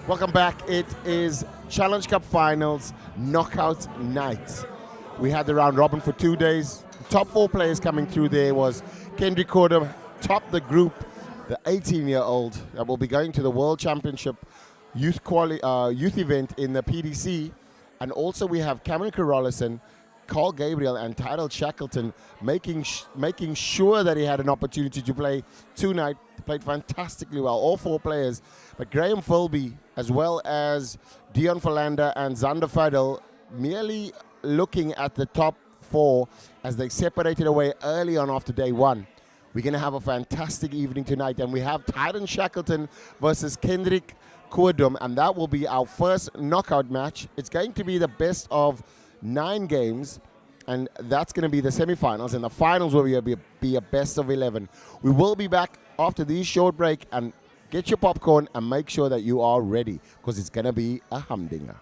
Welcome back. It is Challenge Cup Finals knockout night. We had the round robin for 2 days. The top 4 players coming through there was Kendrick Cordum, topped the group, the 18-year-old that will be going to the World Championship youth event in the PDC. And also we have Cameron Carolison, Carl Gabriel and Tyrell Shackleton making sure that he had an opportunity to play tonight. Played fantastically well, all 4 players. But Graham Philby, as well as Dion Philander and Zander Fadel, merely looking at the top 4 as they separated away early on after day 1. We're going to have a fantastic evening tonight, and we have Tyrell Shackleton versus Kendrick Cordum, and that will be our first knockout match. It's going to be the best of 9 games, and that's going to be the semifinals, and the finals will be a best of 11. We will be back after this short break, and get your popcorn and make sure that you are ready, because it's going to be a humdinger.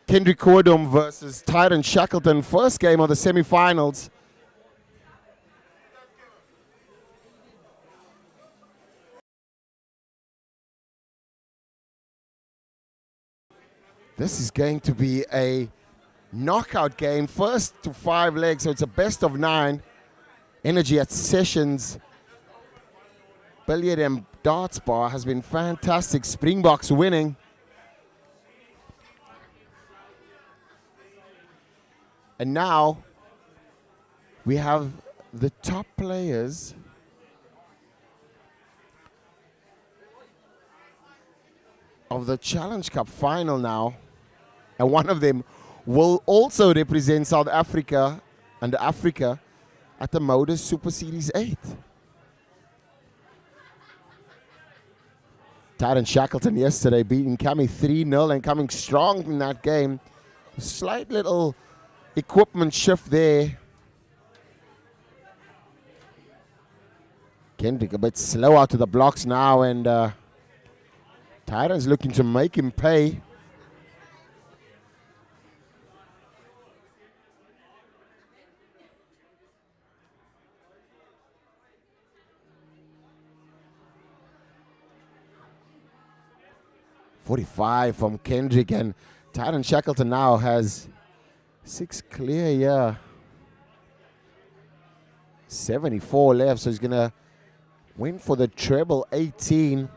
Kendrick Cordum versus Tyrell Shackleton, first game of the semifinals. This is going to be a knockout game, first to 5 legs, so it's a best of 9. Energy at Sessions Billiard and Darts Bar has been fantastic. Springboks winning. And now we have the top players of the Challenge Cup final now. And one of them will also represent South Africa and Africa at the Modus Super Series 8. Tyrell Shackleton yesterday beating Cammy 3-0 and coming strong in that game. Slight little equipment shift there. Kendrick a bit slow out to the blocks now, and Tyrell's looking to make him pay. 45 from Kendrick, and Tyron Shackleton now has 6 clear here. 74 left, so he's going to win for the treble 18.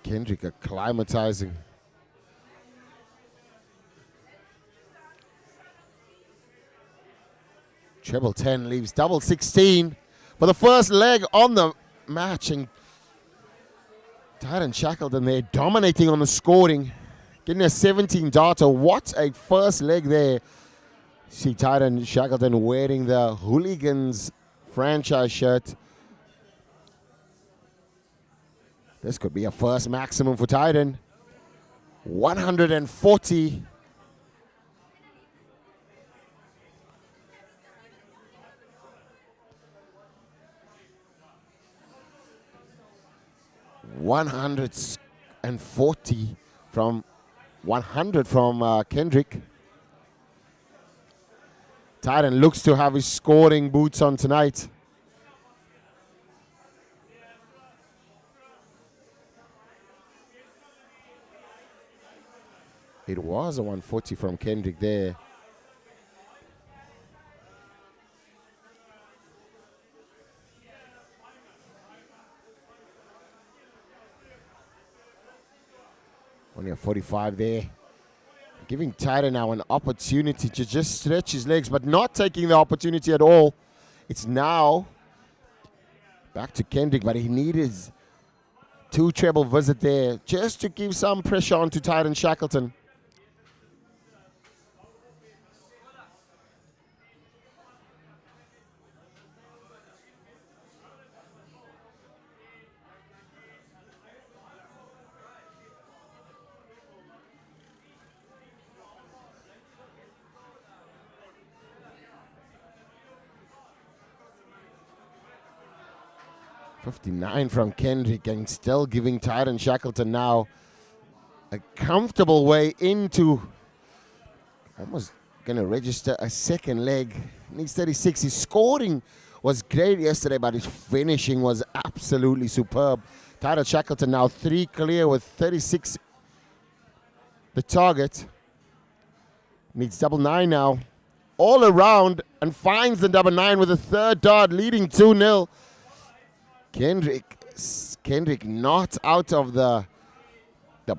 Kendrick acclimatizing. Treble 10 leaves double 16 for the first leg on the match. And Tyron Shackleton there dominating on the scoring. Getting a 17 darter. What a first leg there. See Tyron Shackleton wearing the Hooligans franchise shirt. This could be a first maximum for Tyron. 140. $140 from 100 from Kendrick. Tyron looks to have his scoring boots on tonight. It was a 140 from Kendrick there. Only a 45 there. Giving Tyron now an opportunity to just stretch his legs, but not taking the opportunity at all. It's now back to Kendrick, but he needed 2 treble visit there just to give some pressure onto Tyron Shackleton. $59 from Kendrick, and still giving Tyron Shackleton now a comfortable way into almost going to register a second leg. Needs 36. His scoring was great yesterday, but his finishing was absolutely superb. Tyron Shackleton now 3 clear with 36 the target. Needs double 9 now. All around, and finds the double 9 with a third dart, leading 2-0. Kendrick not out of the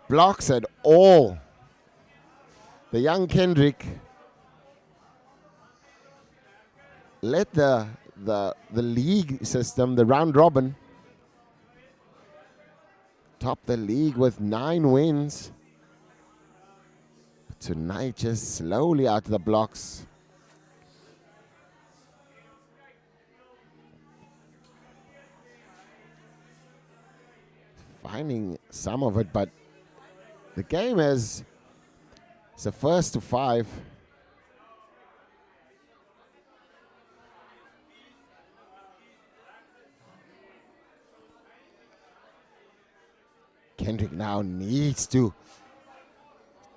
blocks at all. The young Kendrick led the league system, the round robin. Top the league with 9 wins. But tonight just slowly out of the blocks. Finding some of it, but the game is the first to 5. Kendrick now needs to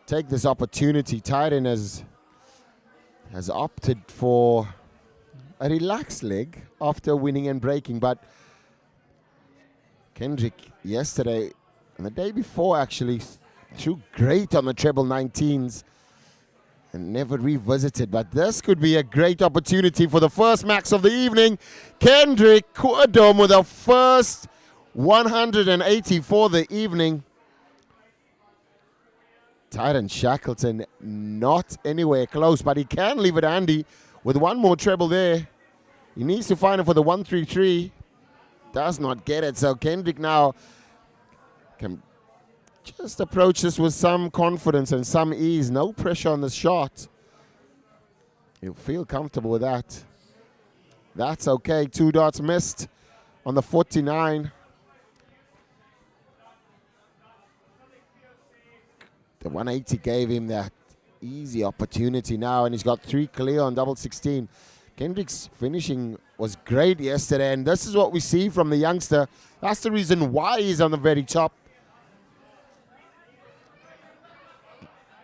take this opportunity. Tyron has opted for a relaxed leg after winning and breaking, but Kendrick yesterday and the day before actually threw great on the treble 19s and never revisited. But this could be a great opportunity for the first max of the evening. Kendrick Quadom with a first 180 for the evening. Tyron Shackleton not anywhere close, but he can leave it handy with one more treble there. He needs to find it for the 133. Does not get it, so Kendrick now can just approach this with some confidence and some ease. No pressure on the shot. He'll feel comfortable with that. That's okay. 2 darts missed on the 49. The 180 gave him that easy opportunity now, and he's got 3 clear on double 16. Kendrick's finishing was great yesterday, and this is what we see from the youngster. That's the reason why he's on the very top.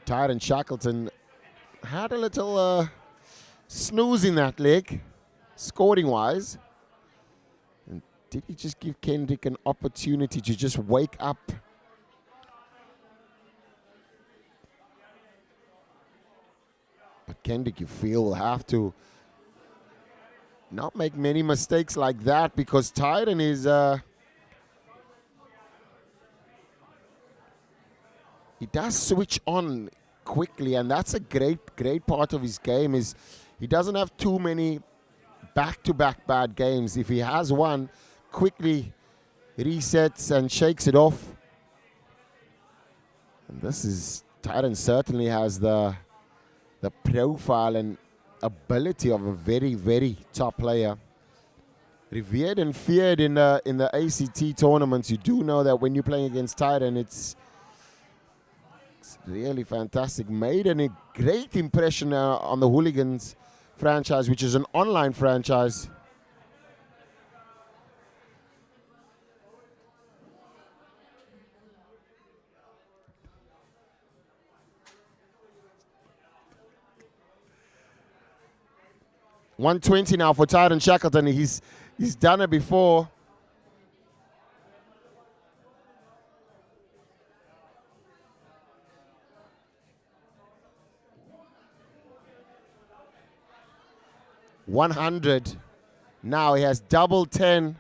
Tyron Shackleton had a little snooze in that leg, scoring-wise. Did he just give Kendrick an opportunity to just wake up? But Kendrick, you feel, will have to not make many mistakes like that, because Tyron is... he does switch on quickly, and that's a great part of his game. Is he doesn't have too many back-to-back bad games. If he has one, quickly resets and shakes it off. And this is... Tyron certainly has the profile and ability of a very top player. Revered and feared in the ACT tournaments. You do know that when you're playing against Tyron, it's really fantastic. Made a great impression on the Hooligans franchise, which is an online franchise. $120 now for Tyron Shackleton. He's done it before. $100. Now he has double 10.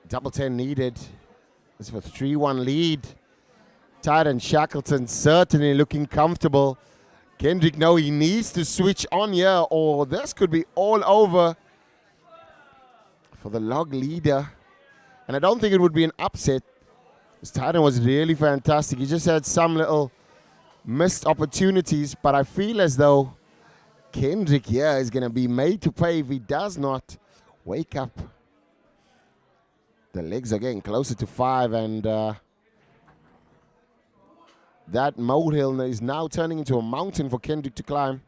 Double 10 needed. This is for 3-1 lead. Tyron Shackleton certainly looking comfortable. Kendrick, no, he needs to switch on here, or this could be all over for the log leader. And I don't think it would be an upset, because Tyron was really fantastic. He just had some little missed opportunities, but I feel as though Kendrick here is going to be made to pay if he does not wake up. The legs are getting closer to 5, and that molehill is now turning into a mountain for Kendrick to climb.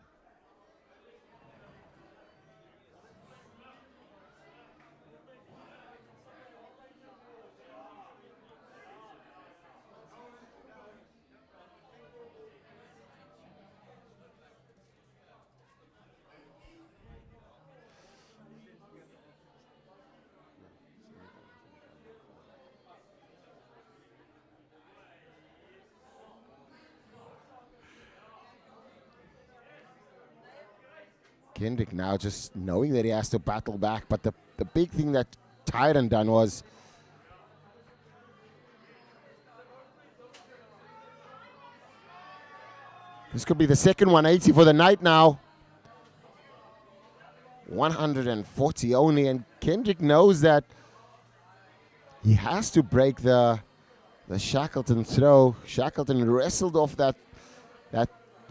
Kendrick now just knowing that he has to battle back. But the big thing that Tyron done was this could be the second 180 for the night now. 140 only, and Kendrick knows that he has to break the Shackleton throw. Shackleton wrestled off that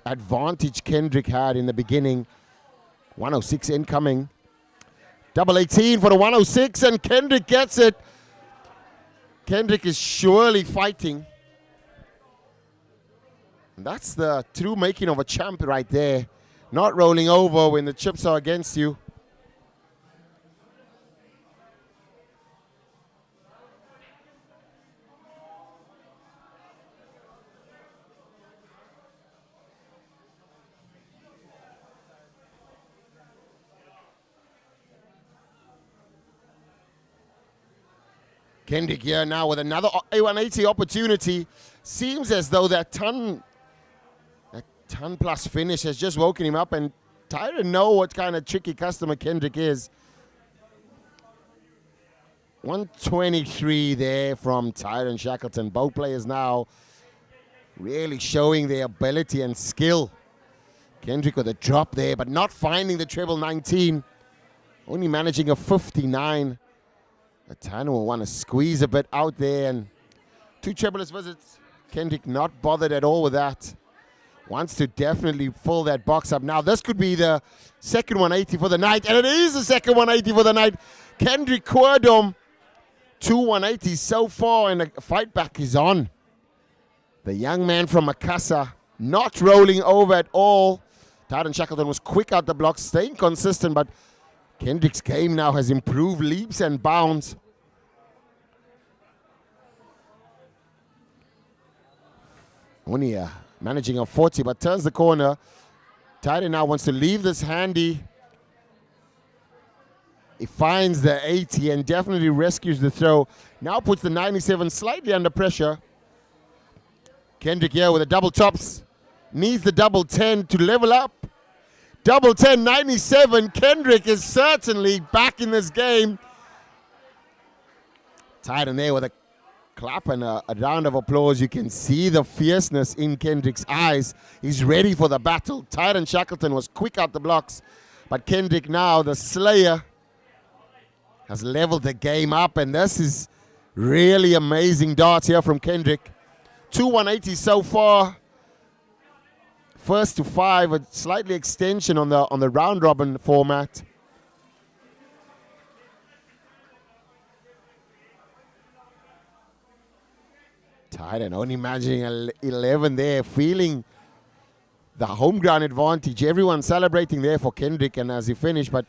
advantage Kendrick had in the beginning. 106 incoming. Double 18 for the 106, and Kendrick gets it. Kendrick is surely fighting. And that's the true making of a champ right there. Not rolling over when the chips are against you. Kendrick here now with another A180 opportunity. Seems as though that ton plus finish has just woken him up, and Tyron know what kind of tricky customer Kendrick is. 123 there from Tyron Shackleton. Both players now really showing their ability and skill. Kendrick with a drop there, but not finding the treble 19. Only managing a 59. Tyron will want to squeeze a bit out there, and 2 trebleless visits. Kendrick not bothered at all with that. Wants to definitely fill that box up. Now this could be the second 180 for the night, and it is the second 180 for the night. Kendrick Querdom, 2 180s so far, and the fight back is on. The young man from Makassar not rolling over at all. Tyron Shackleton was quick out the blocks, staying consistent, but Kendrick's game now has improved leaps and bounds. Only managing a 40, but turns the corner. Tyron now wants to leave this handy. He finds the 80 and definitely rescues the throw. Now puts the 97 slightly under pressure. Kendrick here with the double tops. Needs the double 10 to level up. Double 10, 97. Kendrick is certainly back in this game. Tyron there with a clap and a round of applause. You can see the fierceness in Kendrick's eyes. He's ready for the battle. Tyron Shackleton was quick out the blocks, but Kendrick now, the slayer, has leveled the game up, and this is really amazing darts here from Kendrick. 2 180 so far. First to 5, a slightly extension on the round robin format. Tyron only managing 11 there, feeling the home ground advantage. Everyone celebrating there for Kendrick and as he finished, but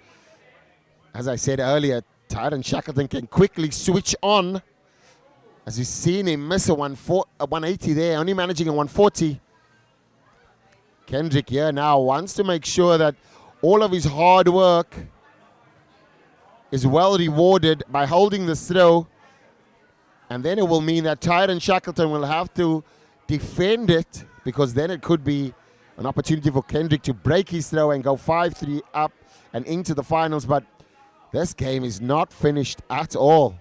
as I said earlier, Tyron Shackleton can quickly switch on. As we've seen him miss a 180 there, only managing a 140. Kendrick here now wants to make sure that all of his hard work is well rewarded by holding this throw. And then it will mean that Tyron Shackleton will have to defend it, because then it could be an opportunity for Kendrick to break his throw and go 5-3 up and into the finals. But this game is not finished at all.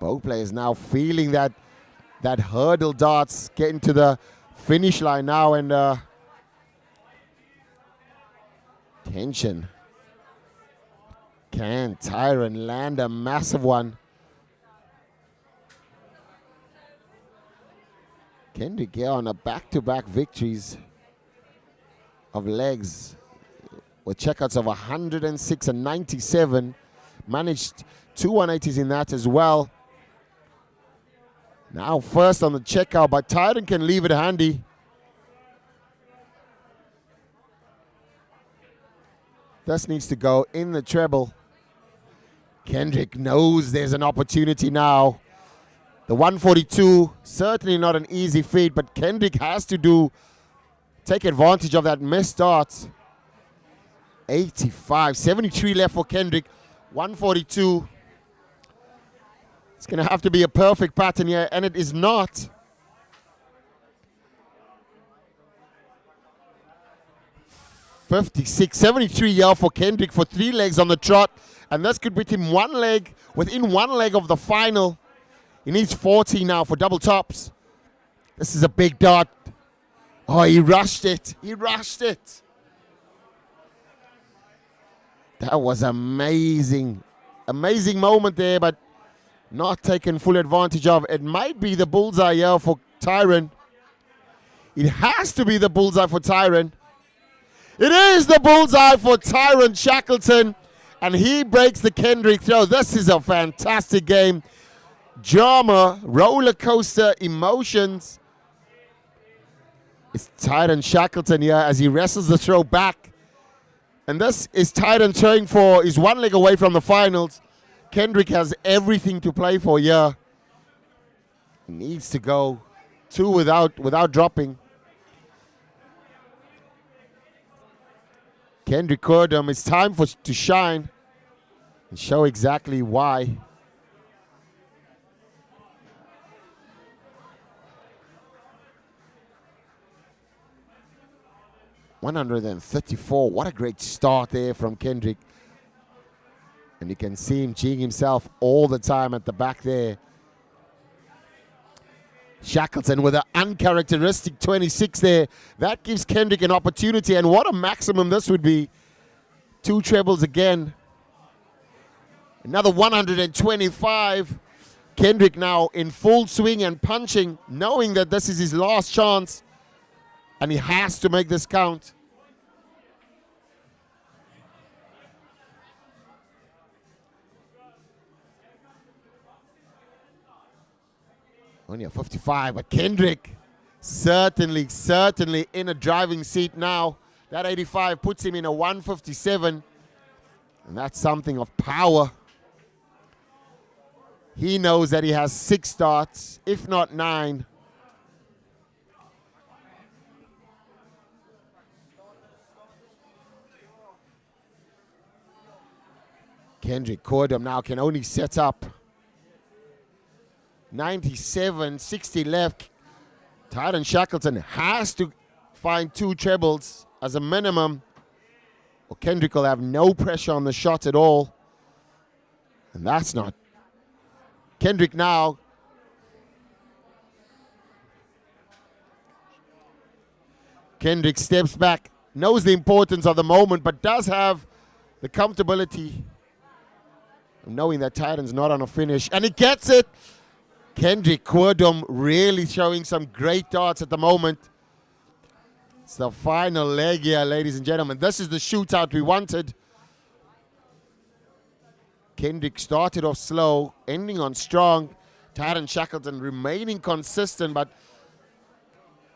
Both players now feeling that hurdle darts getting to the finish line now, and tension. Can Tyron land a massive one? Kendrick here on a back-to-back victories of legs with checkouts of 106 and 97. Managed 2 180s in that as well. Now first on the checkout, but Tyron can leave it handy. This needs to go in the treble. Kendrick knows there's an opportunity now. The 142, certainly not an easy feat, but Kendrick has to take advantage of that missed start. 85, 73 left for Kendrick, 142. It's going to have to be a perfect pattern here, and it is not. $56, 73 yard for Kendrick for 3 legs on the trot, and this could put him within one leg of the final. He needs 40 now for double tops. This is a big dart. Oh, he rushed it. He rushed it. That was amazing. Amazing moment there, but not taken full advantage of. It might be the bullseye here for Tyron. It has to be the bullseye for Tyron. It is the bullseye for Tyron Shackleton, and he breaks the Kendrick throw. This is a fantastic game. Drama, roller coaster, emotions. It's Tyron Shackleton here as he wrestles the throw back. And this is Tyron throwing for, is 1 leg away from the finals. Kendrick has everything to play for here. He needs to go 2 without dropping. Kendrick Cordum, it's time to shine and show exactly why. $134. What a great start there from Kendrick. And you can see him cheating himself all the time at the back there. Shackleton with an uncharacteristic 26 there. That gives Kendrick an opportunity, and what a maximum this would be. 2 trebles again. Another 125. Kendrick now in full swing and punching, knowing that this is his last chance, and he has to make this count. Only a 55, but Kendrick certainly in a driving seat now. That 85 puts him in a 157, and that's something of power. He knows that he has 6 starts, if not 9. Kendrick Cordum now can only set up. 97, 60 left. Tyron Shackleton has to find 2 trebles as a minimum, or Kendrick will have no pressure on the shot at all. And that's not. Kendrick now. Kendrick steps back, knows the importance of the moment, but does have the comfortability of knowing that Tyron's not on a finish. And he gets it. Kendrick Cordum really showing some great darts at the moment. It's the final leg here, ladies and gentlemen. This is the shootout we wanted. Kendrick started off slow, ending on strong. Tyron Shackleton remaining consistent, but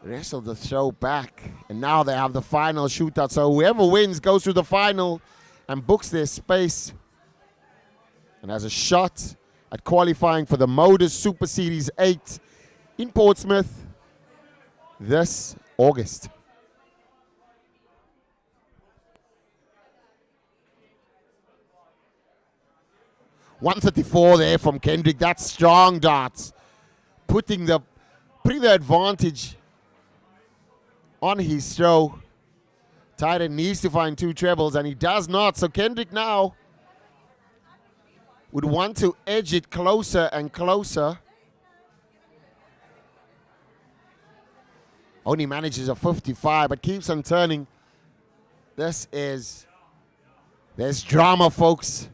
wrestled the throw back. And now they have the final shootout. So whoever wins goes through the final and books their space and has a shot at qualifying for the Modus Super Series 8 in Portsmouth this August. .134 there from Kendrick. That's strong darts. Putting the advantage on his throw. Tyron needs to find 2 trebles, and he does not. So Kendrick now would want to edge it closer and closer. Only manages a 55, but keeps on turning. There's drama, folks.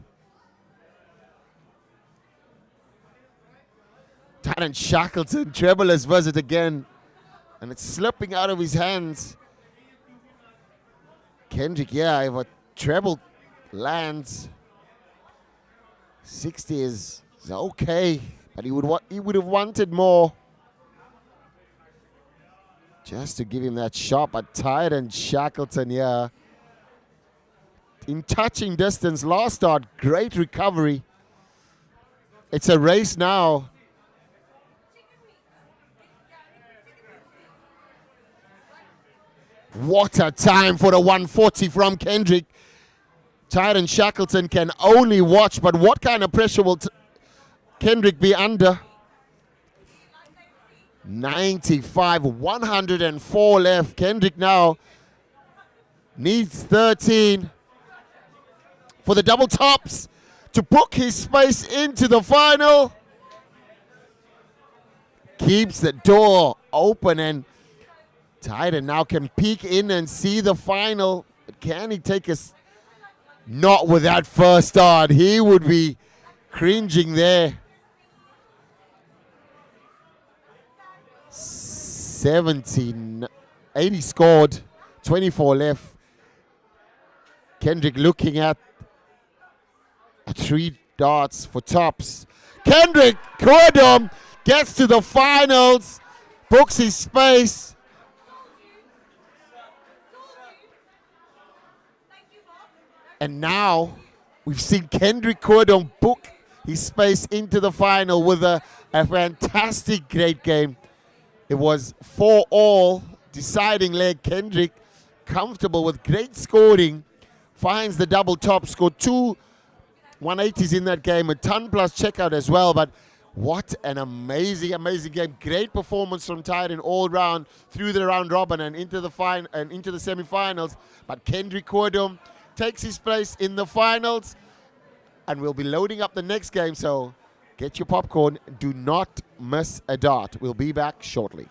Tyron Shackleton, trebleless visit again. And it's slipping out of his hands. Kendrick, yeah, if a treble lands, 60 is okay, but he would have wanted more. Just to give him that shot, but Tyron Shackleton, yeah. In touching distance, last start, great recovery. It's a race now. What a time for the 140 from Kendrick. Tyron Shackleton can only watch, but what kind of pressure will Kendrick be under? 95, 104 left. Kendrick now needs 13 for the double tops to book his space into the final. Keeps the door open, and Tyron now can peek in and see the final. But can he take us? Not with that first start. He would be cringing there. 80 scored, 24 left. Kendrick looking at 3 darts for tops. Kendrick Cordum gets to the finals, books his space. And now we've seen Kendrick Cordum book his space into the final with a fantastic, great game. It was 4-all, deciding leg. Kendrick, comfortable with great scoring, finds the double top, scored 2 180s in that game, a ton plus checkout as well. But what an amazing, amazing game. Great performance from Tyron all round through the round robin and into the semifinals. But Kendrick Cordum takes his place in the finals, and we'll be loading up the next game, so get your popcorn. Do not miss a dart. We'll be back shortly.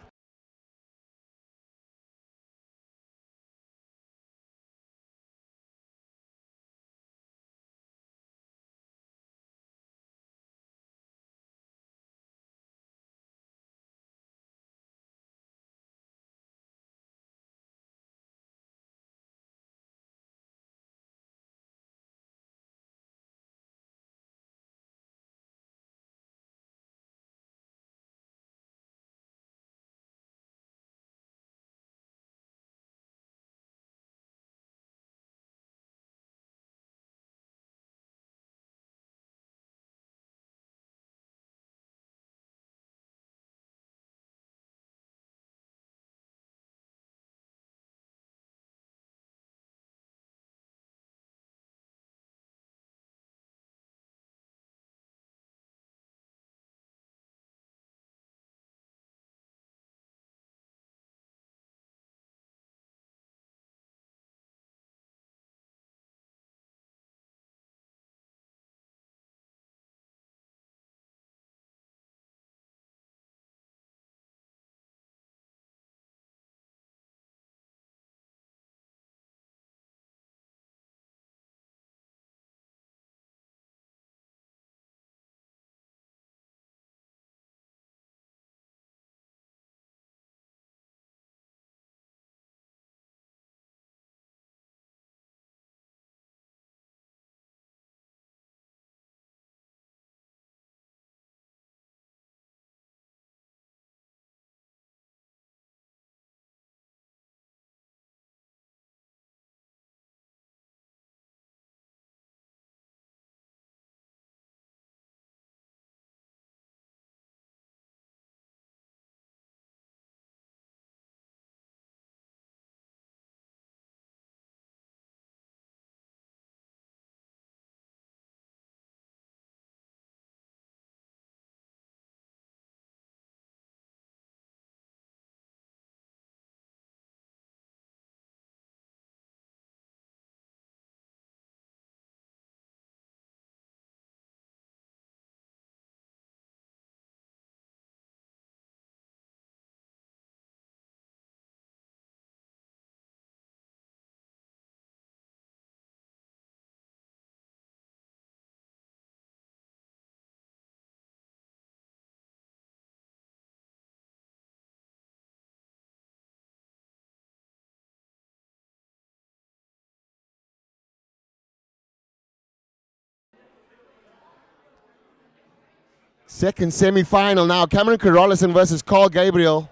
Second semi-final now. Cameron Carolison versus Carl Gabriel.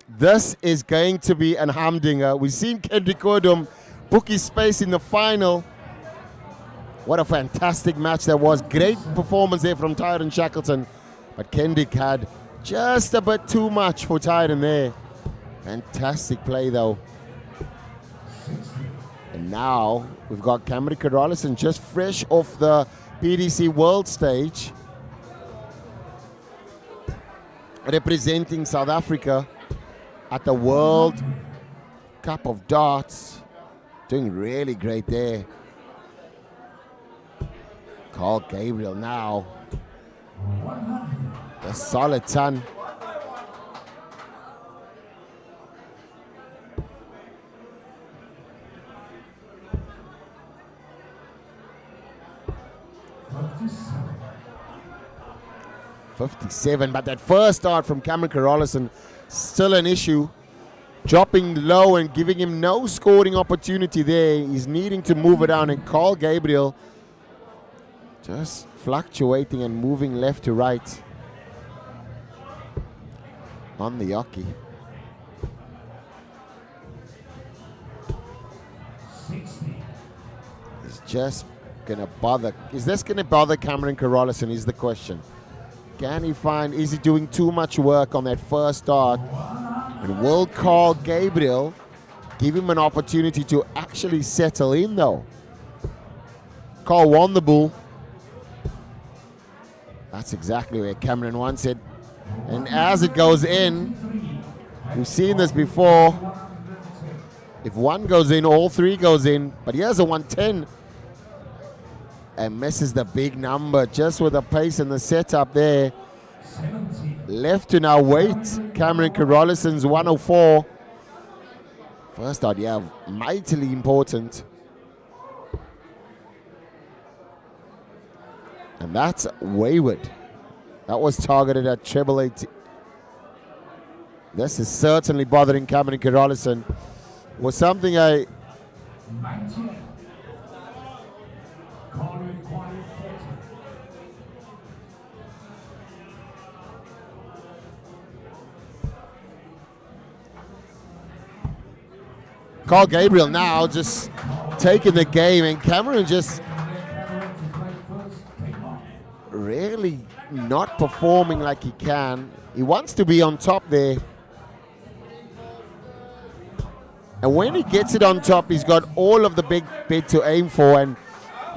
This is going to be an humdinger. We've seen Kendrick Odom book his space in the final. What a fantastic match that was. Great performance there from Tyron Shackleton. But Kendrick had just a bit too much for Tyron there. Fantastic play though. And now we've got Cameron Carolison just fresh off the PDC World stage, representing South Africa at the World Cup of Darts. Doing really great there. Carl Gabriel now. A solid ton. .57, but that first start from Cameron Carolison still an issue. Dropping low and giving him no scoring opportunity there. He's needing to move it down, and Carl Gabriel just fluctuating and moving left to right on the hockey. He's just gonna bother. Is this gonna bother Cameron Carolison is the question. Can he find, is he doing too much work on that first start? And will Carl Gabriel give him an opportunity to actually settle in though? Carl won the bull. That's exactly where Cameron wants it. And as it goes in, we've seen this before. If one goes in, all three goes in. But here's a 110. And misses the big number just with the pace and the setup there. Left to now wait. Cameron Carolison's 104. First start, yeah, mightily important. And that's wayward. That was targeted at treble 80. This is certainly bothering Cameron Carolison. Was something I... Carl Gabriel now just taking the game, and Cameron just really not performing like he can. He wants to be on top there. And when he gets it on top, he's got all of the big bid to aim for, and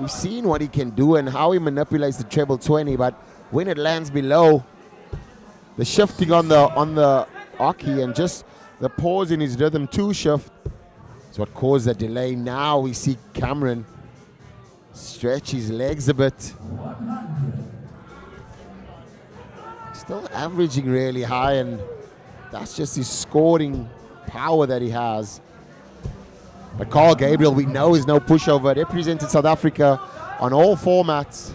we've seen what he can do and how he manipulates the treble 20, but when it lands below, the shifting on the hockey and just the pause in his rhythm to shift is what caused the delay. Now we see Cameron stretch his legs a bit. Still averaging really high, and that's just his scoring power that he has. But Carl Gabriel, we know, is no pushover. Represented South Africa on all formats.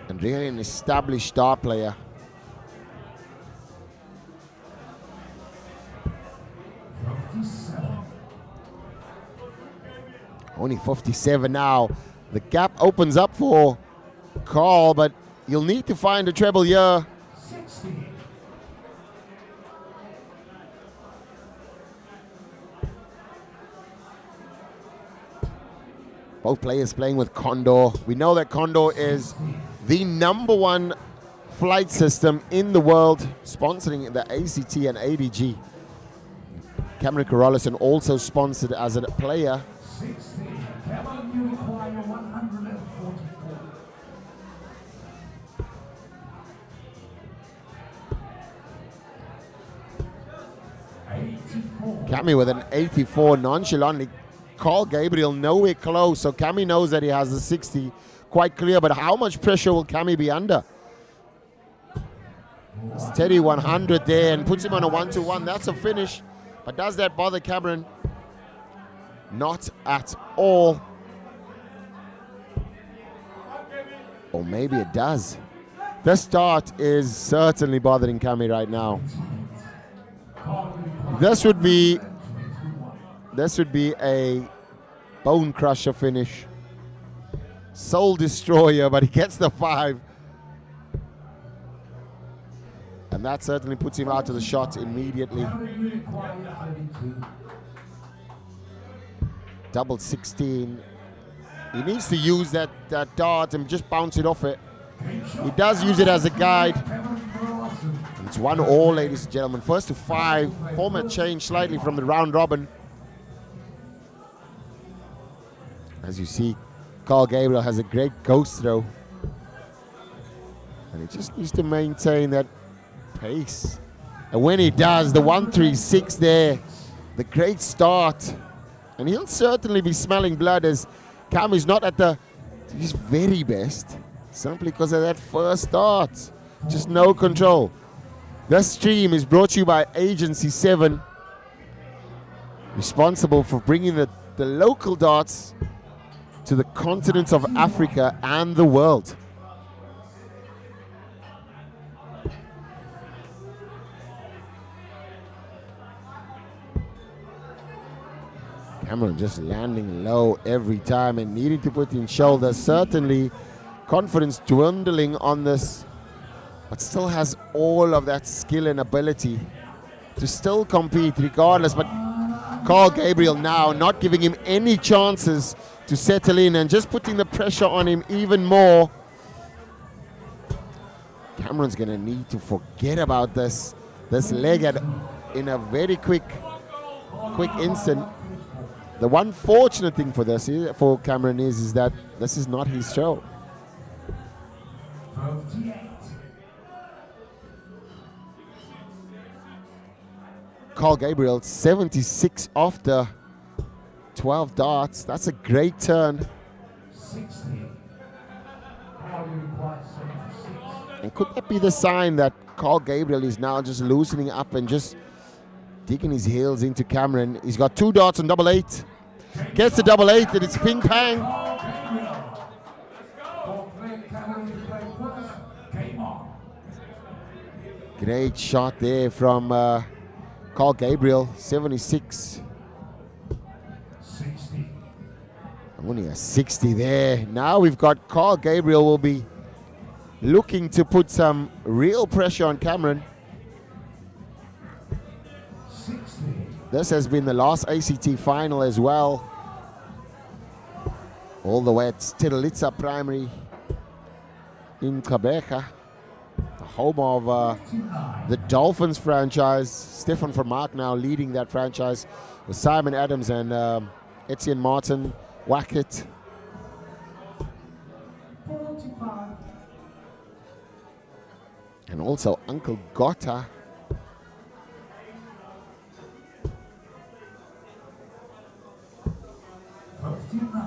And really an established star player. Only 57 now. The gap opens up for Carl, but you'll need to find a treble here. Both players playing with Condor. We know that Condor is the #1 flight system in the world, sponsoring the ACT and ADG. Cameron Carolison also sponsored as a player. Cammy with an 84 nonchalantly. Carl Gabriel nowhere close, so Cammy knows that he has the 60 quite clear, but how much pressure will Cammy be under? Steady 100 there and puts him on a 1-1. That's a finish, but does that bother Cameron? Not at all. Or maybe it does. The start is certainly bothering Cammy right now. This would be a bone crusher finish. soul destroyer, but he gets the 5. And that certainly puts him out of the shot immediately. Double 16. He needs to use that dart and just bounce it off it. He does use it as a guide. It's 1-1, ladies and gentlemen. First to 5. Format change slightly from the round robin. As you see, Carl Gabriel has a great ghost throw. And he just needs to maintain that pace. And when he does, the 1-3-6 there, the great start. And he'll certainly be smelling blood as Cam is not at his very best, simply because of that first start. Just no control. This stream is brought to you by Agency 7, responsible for bringing the local darts to the continents of Africa and the world. Cameron just landing low every time and needing to put in shoulders. Certainly confidence dwindling on this, but still has all of that skill and ability to still compete regardless. But Carl Gabriel now not giving him any chances to settle in and just putting the pressure on him even more. Cameron's gonna need to forget about this leg in a very quick instant. The one fortunate thing for Cameron is that this is not his show. Carl Gabriel, 76 after 12 darts. That's a great turn. And could that be the sign that Carl Gabriel is now just loosening up and just digging his heels into Cameron? He's got 2 darts on double 8. Gets the double 8 and it's ping pang. Great shot there from Carl Gabriel, 76. Only a 60 there. Now we've got Carl Gabriel will be looking to put some real pressure on Cameron. This has been the last ACT final as well. All the way at Stelitsa Primary in Gqeberha, the home of the Dolphins franchise. Stefan Vermaak now leading that franchise with Simon Adams and Etienne Martin Wackett. And also Uncle Gotta.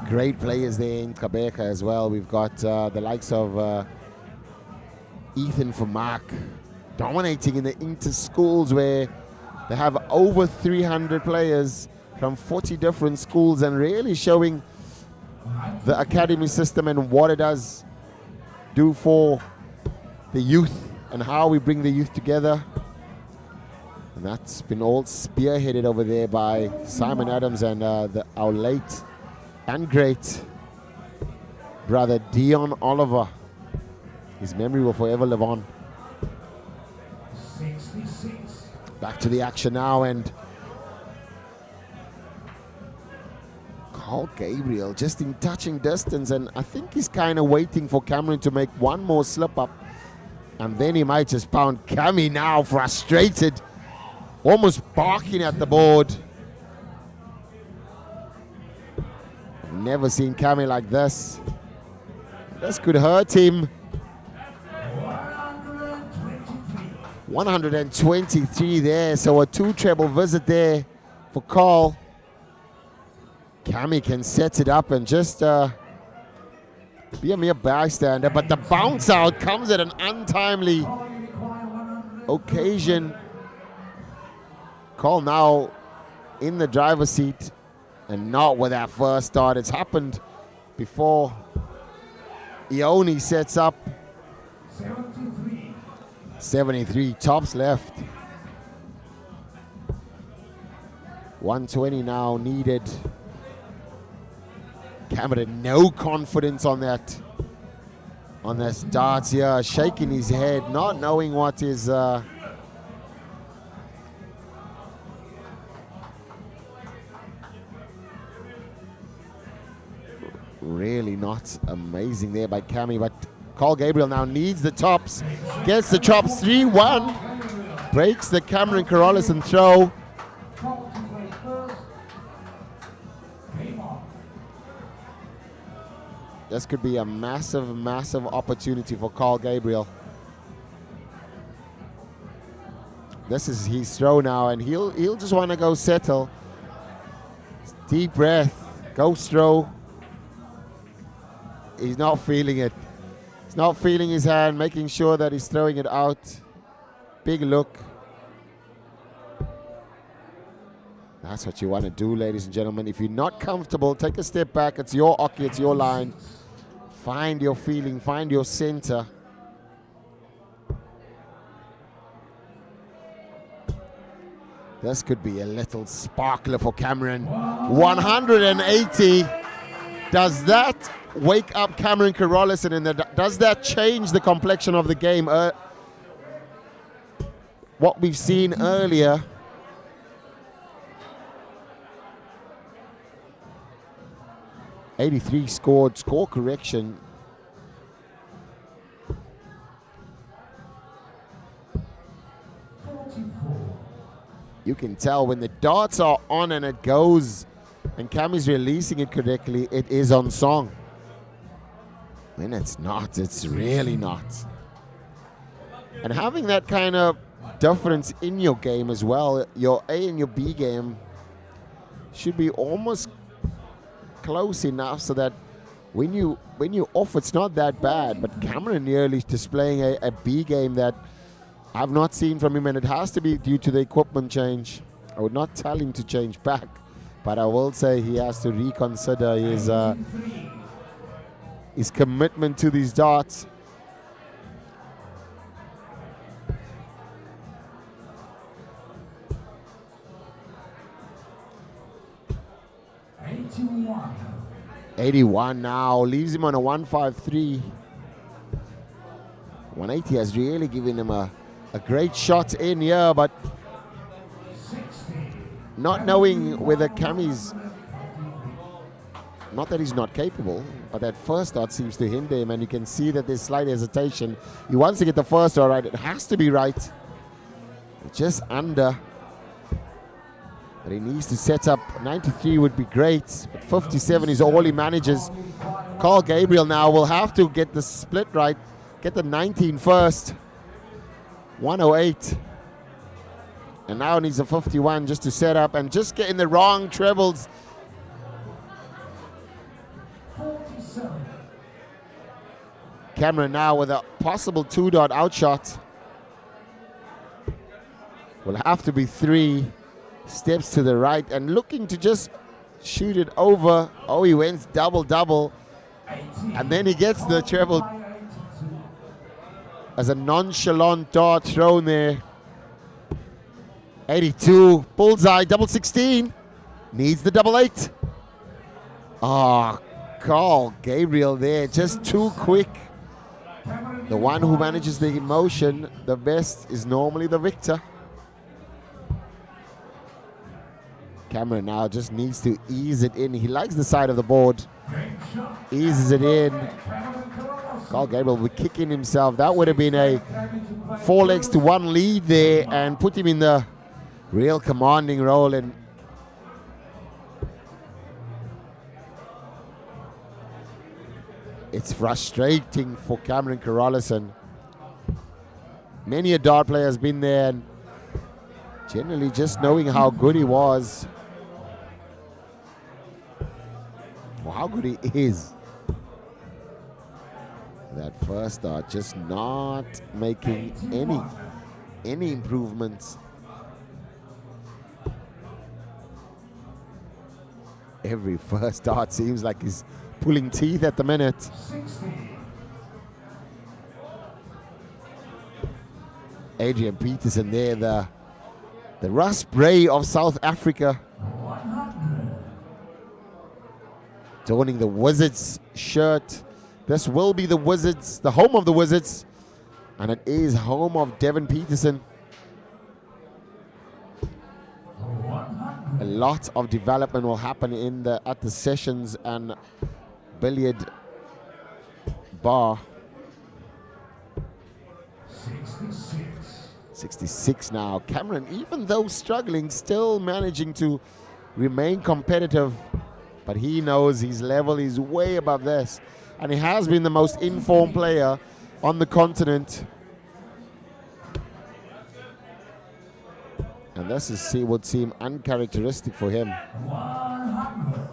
Great players there in Gqeberha as well. We've got the likes of Ethan Vermaak dominating in the inter-schools where they have over 300 players from 40 different schools and really showing the academy system and what it does do for the youth and how we bring the youth together. And that's been all spearheaded over there by Simon Adams and our late and great brother Dion Oliver. His memory will forever live on. 66. Back to the action now, and Carl Gabriel just in touching distance, and I think he's kind of waiting for Cameron to make one more slip up, and then he might just pound. Cammy now frustrated, almost barking at the board. I've never seen Cammy like this. This could hurt him. 123 there, so a 2 treble visit there for Carl. Cammy can set it up and just be a mere bystander, but the bounce out comes at an untimely occasion. Carl now in the driver's seat and not with that first start. It's happened before. Ioni sets up. 73 tops left. 120 now needed. Cameron, no confidence on that. On this darts here, shaking his head, not knowing what is... really not amazing there by Cammy, but Carl Gabriel now needs the tops, gets the chops, 3-1, breaks the Cameron Carolison throw. This could be a massive, massive opportunity for Carl Gabriel. This is his throw now, and he'll just want to go settle. Deep breath, ghost throw. He's not feeling it. He's not feeling his hand, making sure that he's throwing it out. Big look. That's what you want to do, ladies and gentlemen. If you're not comfortable, take a step back. It's your hockey, it's your line. Find your feeling, find your center. This could be a little sparkler for Cameron. 180. Does that wake up Cameron Carolison, and does that change the complexion of the game? What we've seen earlier. '83 scored, score correction. You can tell when the darts are on and it goes, and Cam is releasing it correctly, it is on song. When it's not, it's really not. And having that kind of difference in your game as well, your A and your B game should be almost close enough so that when you off, it's not that bad. But Cameron nearly displaying a B game that I've not seen from him, and it has to be due to the equipment change. I would not tell him to change back, but I will say he has to reconsider his commitment to these darts. '81 now, leaves him on a 153. 180 has really given him a great shot in here, but not knowing whether Cammy's, not that he's not capable, but that first dart seems to hinder him, and you can see that there's slight hesitation. He wants to get the first dart right. It has to be right. Just under. But he needs to set up. 93 would be great, but 57 is all he manages. Carl Gabriel now will have to get the split right, get the 19 first. 108. And now needs a 51 just to set up, and just getting the wrong trebles. Cameron now with a possible 2-dot outshot. Will have to be 3. Steps to the right and looking to just shoot it over. Oh, he wins double. And then he gets the treble as a nonchalant dart thrown there. 82, bullseye, double 16. Needs the double 8. Oh, Carl Gabriel there, just too quick. The one who manages the emotion the best is normally the victor. Cameron now just needs to ease it in. He likes the side of the board. Eases it in. Carl Gabriel will be kicking himself. That would have been a 4-1 lead there and put him in the real commanding role. And it's frustrating for Cameron Carolison. Many a dart player has been there, and generally just knowing how good he was, or how good he is. That first dart just not making any improvements. Every first dart seems like he's pulling teeth at the minute. Adrian Peterson there, the Russ Bray of South Africa. donning the Wizards shirt. This will be the Wizards, the home of the Wizards, and it is home of Devin Peterson. A lot of development will happen at the sessions and billiard bar. 66 now. Cameron, even though struggling, still managing to remain competitive, but he knows his level is way above this, and he has been the most informed player on the continent. And this would seem uncharacteristic for him. 100.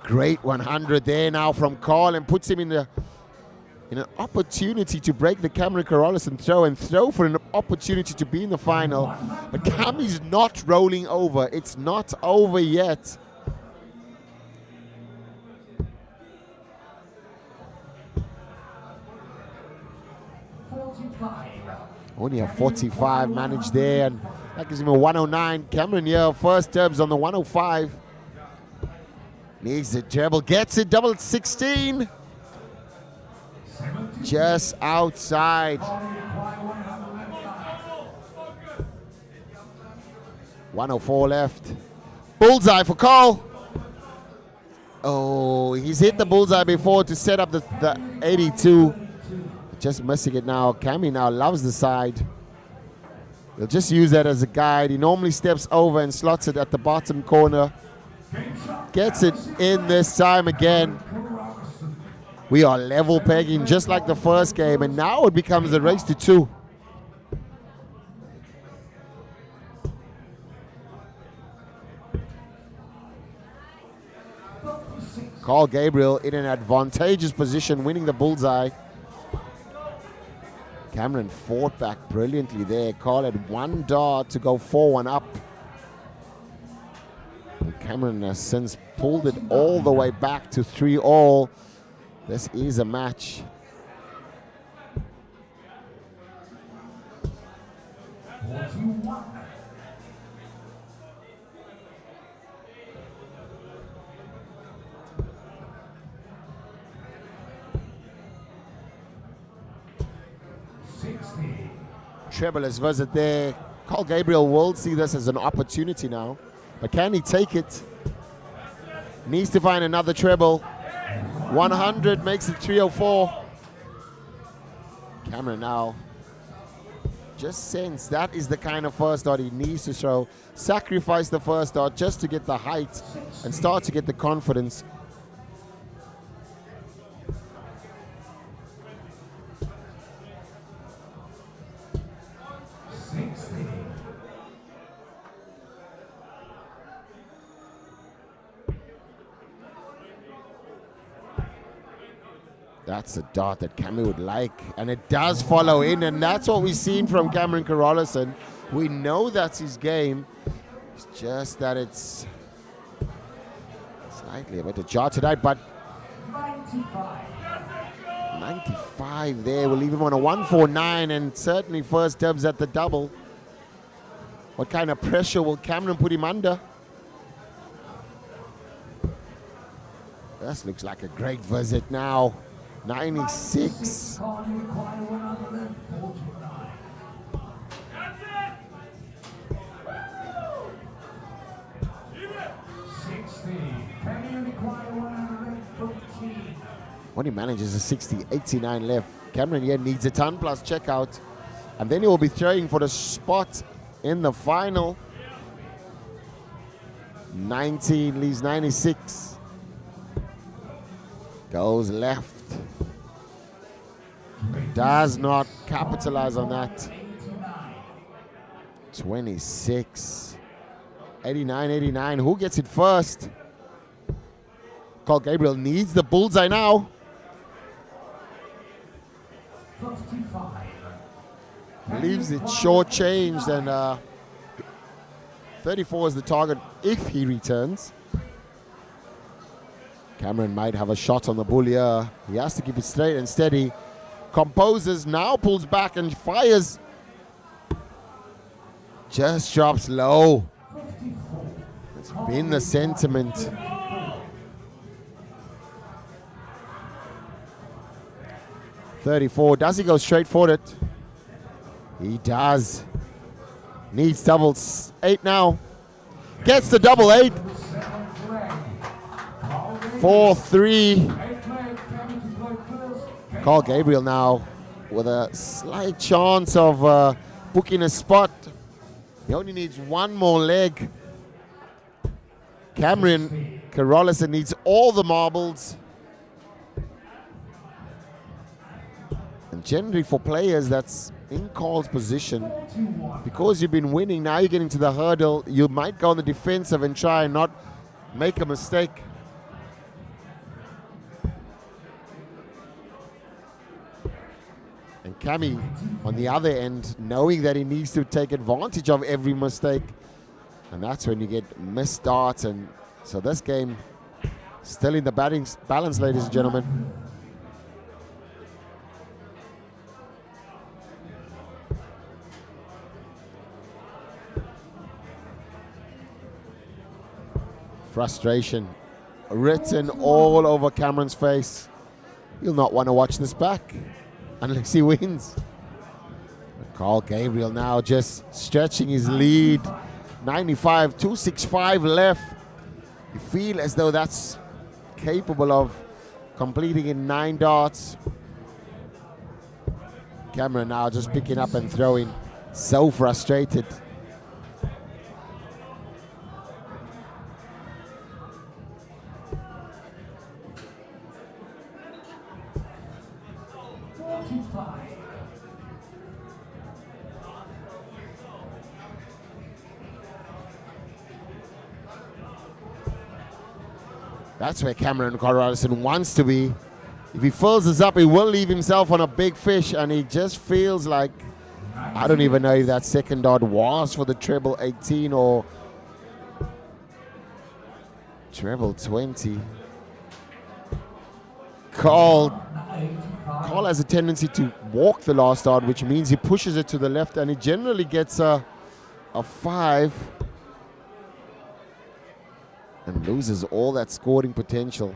Great 100 there now from Carl, and puts him in an opportunity to break the Cameron Carolison throw and throw for an opportunity to be in the final. But Cam is not rolling over. It's not over yet. Only a 45 managed there, and that gives him a 109. Cameron here, first dibs on the 105. Needs the treble, gets it, double 16. Just outside. 104 left. Bullseye for Carl. Oh, he's hit the bullseye before to set up the 82. Just missing it now. Cammy now loves the side. He'll just use that as a guide. He normally steps over and slots it at the bottom corner. Gets it in this time again. We are level pegging just like the first game, and now it becomes a race to 2. Carl Gabriel in an advantageous position, winning the bullseye. Cameron fought back brilliantly there. Carl had one dart to go 4-1 up. And Cameron has since pulled it all the way back to 3-all. This is a match. Treble visit there. Carl Gabriel will see this as an opportunity now. But can he take it? Needs to find another treble. 100 makes it 304. Cameron now just sense that is the kind of first dart he needs to throw. Sacrifice the first dart just to get the height and start to get the confidence. That's a dart that Cameron would like, and it does follow in, and that's what we've seen from Cameron Carolison. We know that's his game. It's just that it's slightly a bit ajar tonight, but 95 there will leave him on a 149, and certainly first dibs at the double. What kind of pressure will Cameron put him under? This looks like a great visit now. 96. When he manages a 60, 89 left. Cameron here needs a ton plus checkout. And then he will be throwing for the spot in the final. 19 leaves 96. Goes left. Does not capitalize on that. 26. 89, 89. Who gets it first? Carl Gabriel needs the bullseye now. 55. Leaves it short-changed, and 34 is the target if he returns. Cameron might have a shot on the bull here. He has to keep it straight and steady. Composes, now pulls back and fires. Just drops low. It's been the sentiment. 34. Does he go straight for it? He does. Needs doubles. 8 now. Gets the double 8. 4-3. Carl Gabriel now with a slight chance of booking a spot. He only needs one more leg. Cameron Carolison needs all the marbles. And generally for players that's in Carl's position, because you've been winning, now you're getting to the hurdle, you might go on the defensive and try and not make a mistake. And Cammy, on the other end, knowing that he needs to take advantage of every mistake. And that's when you get missed starts. And so this game still in the batting balance, ladies and gentlemen. Frustration written all over Cameron's face. You'll not want to watch this back unless he wins. But Carl Gabriel now just stretching his lead. 95, 265 left. You feel as though that's capable of completing in 9 darts. Cameron now just picking up and throwing. So frustrated. That's where Cameron Carolison wants to be. If he fills this up, he will leave himself on a big fish, and he just feels like, I don't even know if that second dot was for the treble 18 or treble 20. Carl has a tendency to walk the last dot, which means he pushes it to the left, and he generally gets a 5. And loses all that scoring potential.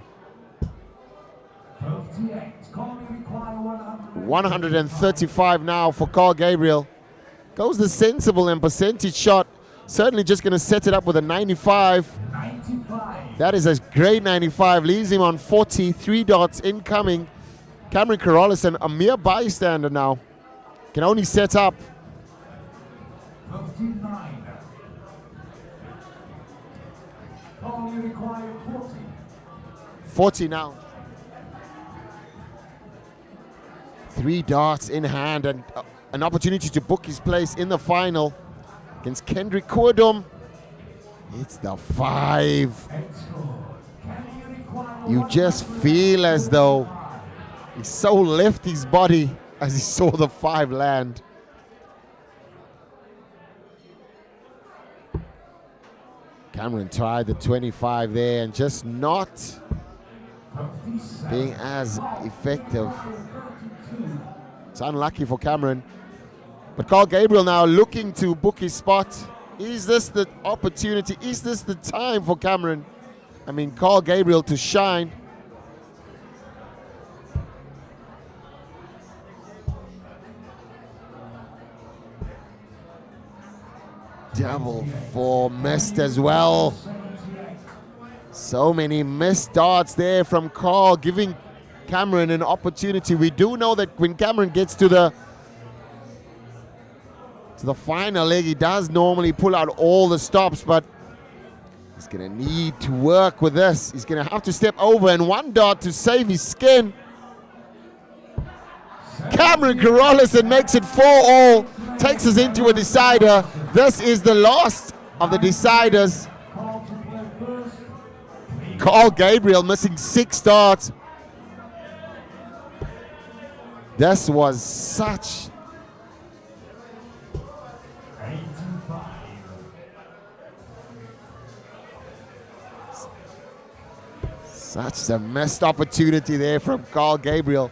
135 now for Carl Gabriel. Goes the sensible and percentage shot. Certainly just going to set it up with a 95. That is a great 95. Leaves him on 43 dots incoming. Cameron Carolison, a mere bystander now. Can only set up. 40 now. 3 darts in hand and an opportunity to book his place in the final against Kendrick Koordum. It's the 5. You just feel as though he so left his body as he saw the 5 land. Cameron tried the 25 there and just not being as effective. It's unlucky for Cameron. But Carl Gabriel now looking to book his spot. Is this the opportunity? Is this the time for Cameron? I mean, Carl Gabriel to shine. Double 4 missed as well. So many missed darts there from Carl, giving Cameron an opportunity. We do know that when Cameron gets to the final leg, he does normally pull out all the stops, but he's going to need to work with this. He's going to have to step over and 1 dot to save his skin. Cameron Carolison makes it 4-all, takes us into a decider. This is the last of the deciders. Carl Gabriel missing 6 darts. This was such a missed opportunity there from Carl Gabriel.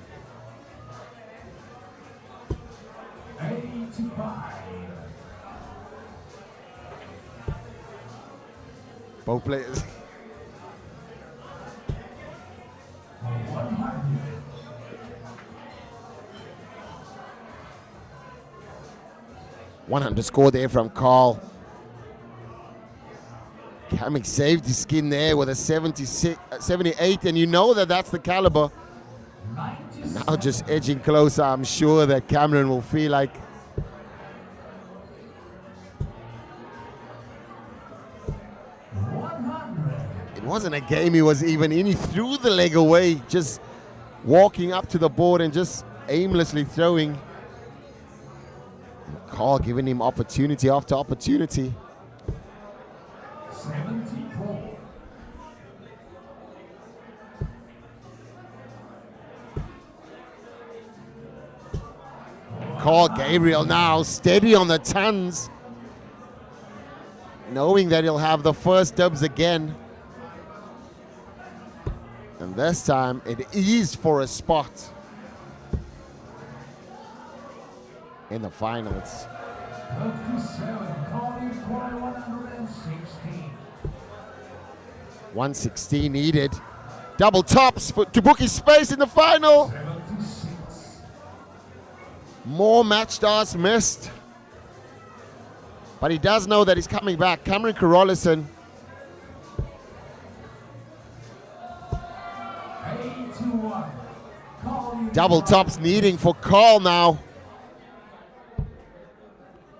85. Both players. 100. One underscore there from Carl. Kamek saved his skin there with a 78, and you know that that's the caliber. Now just edging closer, I'm sure that Cameron will feel like it wasn't a game he was even in. He threw the leg away, just walking up to the board and just aimlessly throwing. And Carl giving him opportunity after opportunity. 74. Carl Gabriel now steady on the tons, knowing that he'll have the first dubs again. And this time it is for a spot in the finals. 57. Calling score 116. 116 needed. Double tops to book his space in the final. 76. More match starts missed. But he does know that he's coming back. Cameron Carolison. 81. Calling Double tops needing for Carl now.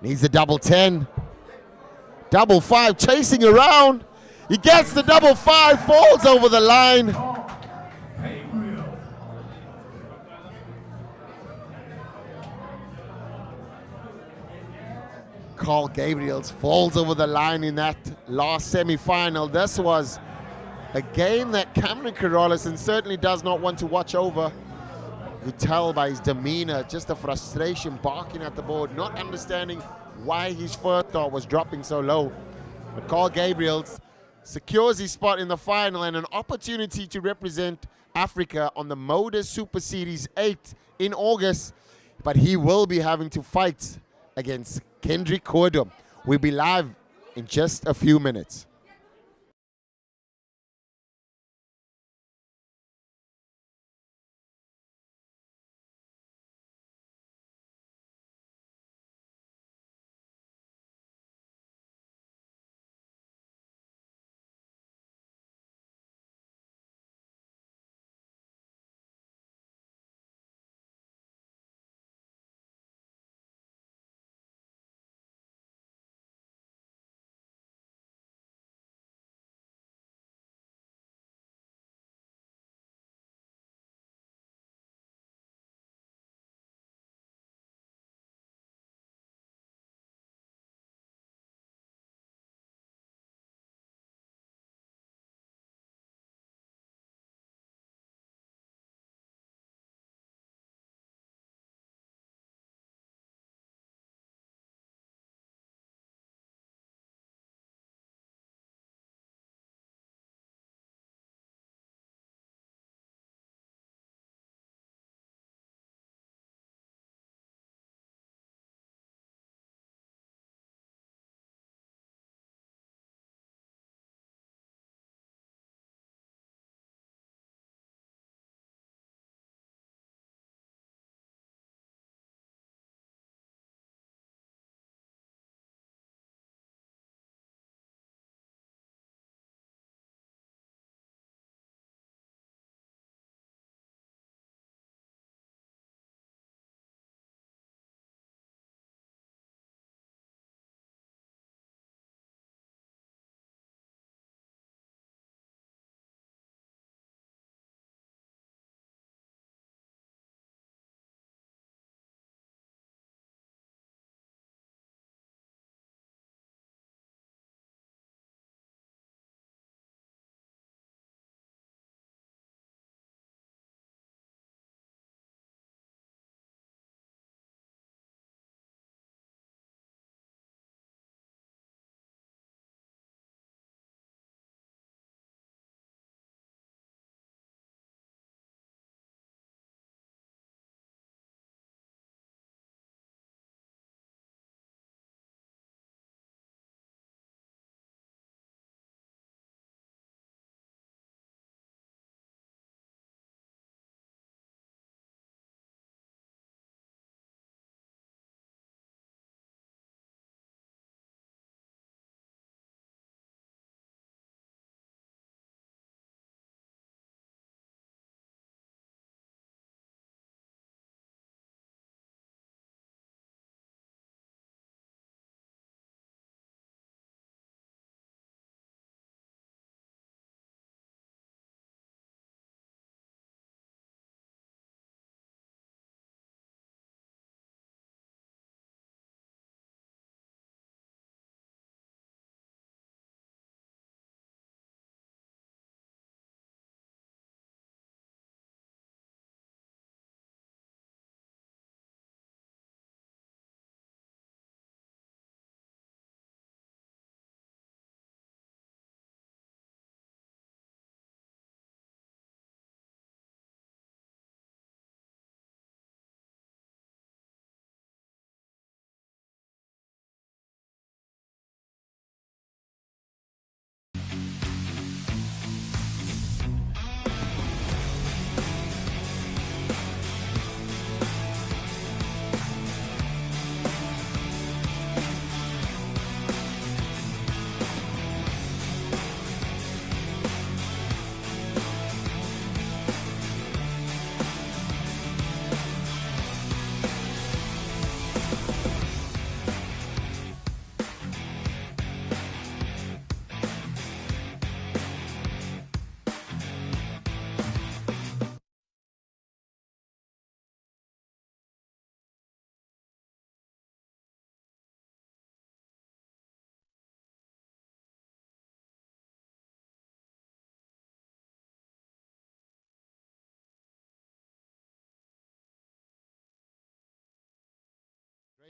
Needs the double 10. Double 5 chasing around. He gets the double 5, falls over the line. Gabriel. Carl Gabriels falls over the line in that last semi-final. This was a game that Cameron Carolison certainly does not want to watch over. You could tell by his demeanor, just the frustration, barking at the board, not understanding why his first thought was dropping so low. But Carl Gabriels secures his spot in the final and an opportunity to represent Africa on the Moda Super Series 8 in August. But he will be having to fight against Kendrick Kodum. We'll be live in just a few minutes.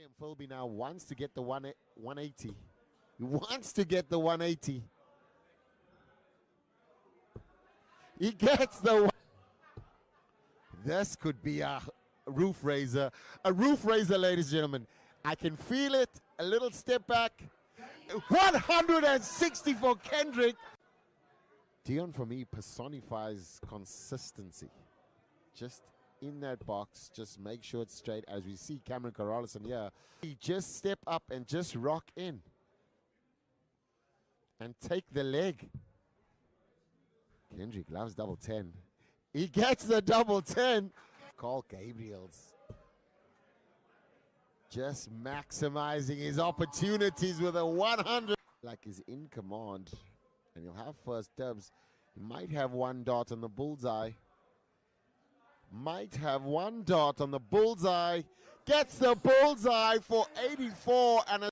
And Philby now wants to get the 180. He wants to get the 180. He gets the. This could be a roof raiser. A roof raiser, ladies and gentlemen. I can feel it. A little step back. 160 for Kendrick. Dion, for me, personifies consistency. Just in that box, just make sure it's straight. As we see Cameron Carolison here, he just step up and just rock in and take the leg. Kendrick loves double 10. He gets the double 10. Carl Gabriel's just maximizing his opportunities with a 100. Like he's in command, and he'll have first dibs. He might have one dot on the bullseye. Might have one dot on the bullseye. Gets the bullseye for 84 and a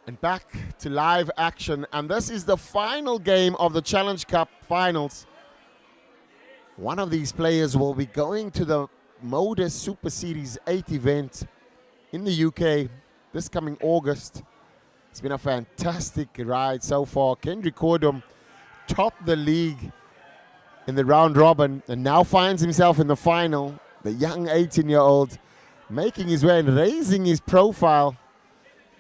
And back to live action, and this is the final game of the Challenge Cup finals. One of these players will be going to the Modus Super Series 8 event in the UK this coming August. It's been a fantastic ride so far. Kendrick Cordum topped the league in the round robin and now finds himself in the final. The young 18-year-old making his way and raising his profile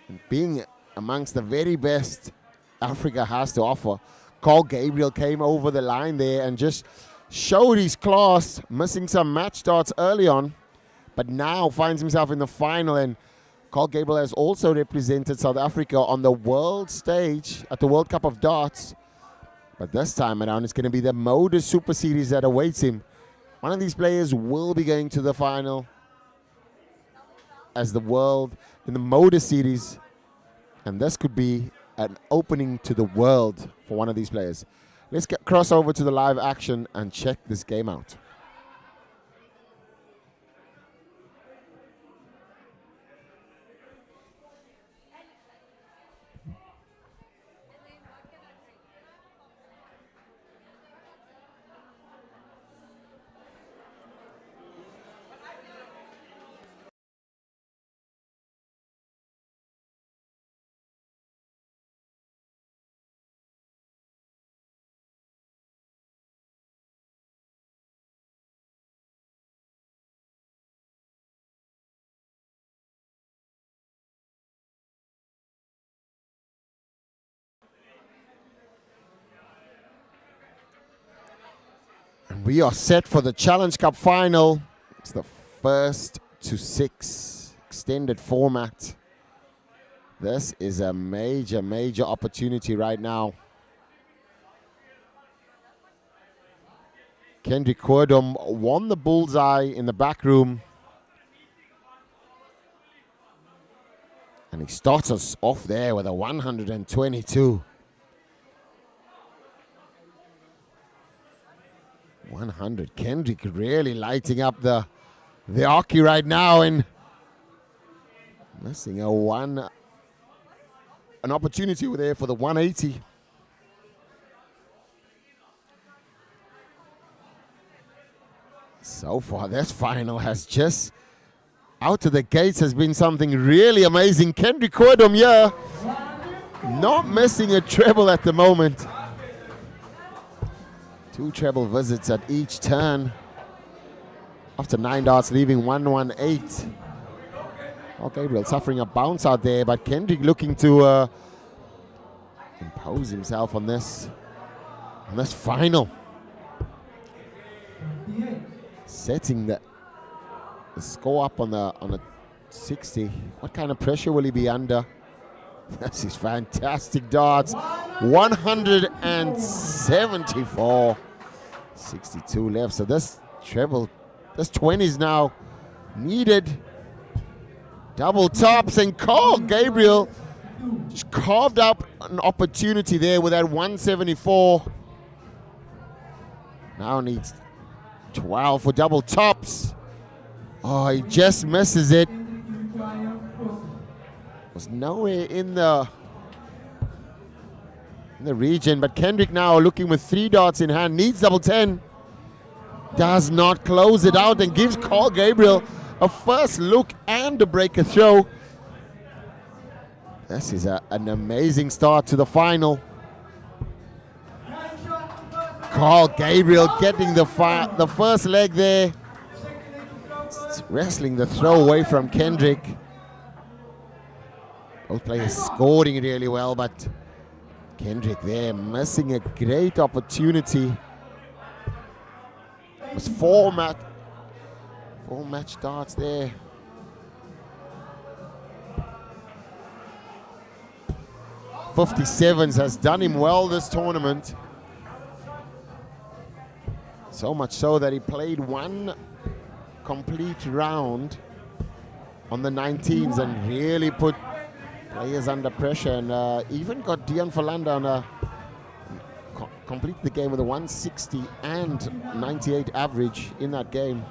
and being amongst the very best Africa has to offer. Carl Gabriel came over the line there and just showed his class, missing some match starts early on, but now finds himself in the final. And Carl Gabriel has also represented South Africa on the world stage at the World Cup of Darts. But this time around, it's going to be the Modus Super Series that awaits him. One of these players will be going to the final as the world in the Modus Series. And this could be an opening to the world for one of these players. Let's cross over to the live action and check this game out. And we are set for the Challenge Cup final. It's the first to 6 extended format. This is a major, major opportunity right now. Kendrick Cordum won the bullseye in the back room. And he starts us off there with a 122. 100. Kendrick really lighting up the hockey right now and missing an opportunity there for the 180. So far, this final has just out of the gates has been something really amazing. Kendrick Cordum, yeah, not missing a treble at the moment. 2 treble visits at each turn. After 9 darts, leaving 118. Oh, Gabriel suffering a bounce out there, but Kendrick looking to impose himself on this final. Setting the score up on a 60. What kind of pressure will he be under? This is fantastic darts. 174. 62 left. So this treble, this 20 is now needed. Double tops, and Carl Gabriel just carved up an opportunity there with that 174. Now needs 12 for double tops. Oh, he just misses it. Was nowhere in the region, but Kendrick now looking with 3 darts in hand, needs double 10. Does not close it out and gives Carl Gabriel a first look and a breaker throw. This is an amazing start to the final. Carl Gabriel getting the first leg there. Wrestling the throw away from Kendrick. Both players scoring really well, but Kendrick there missing a great opportunity. It was 4 match darts there. .57s has done him well this tournament. So much so that he played 1 complete round on the 19s and really put players under pressure, and even got Dion Philanda on completed the game with a 160 and 98 average in that game.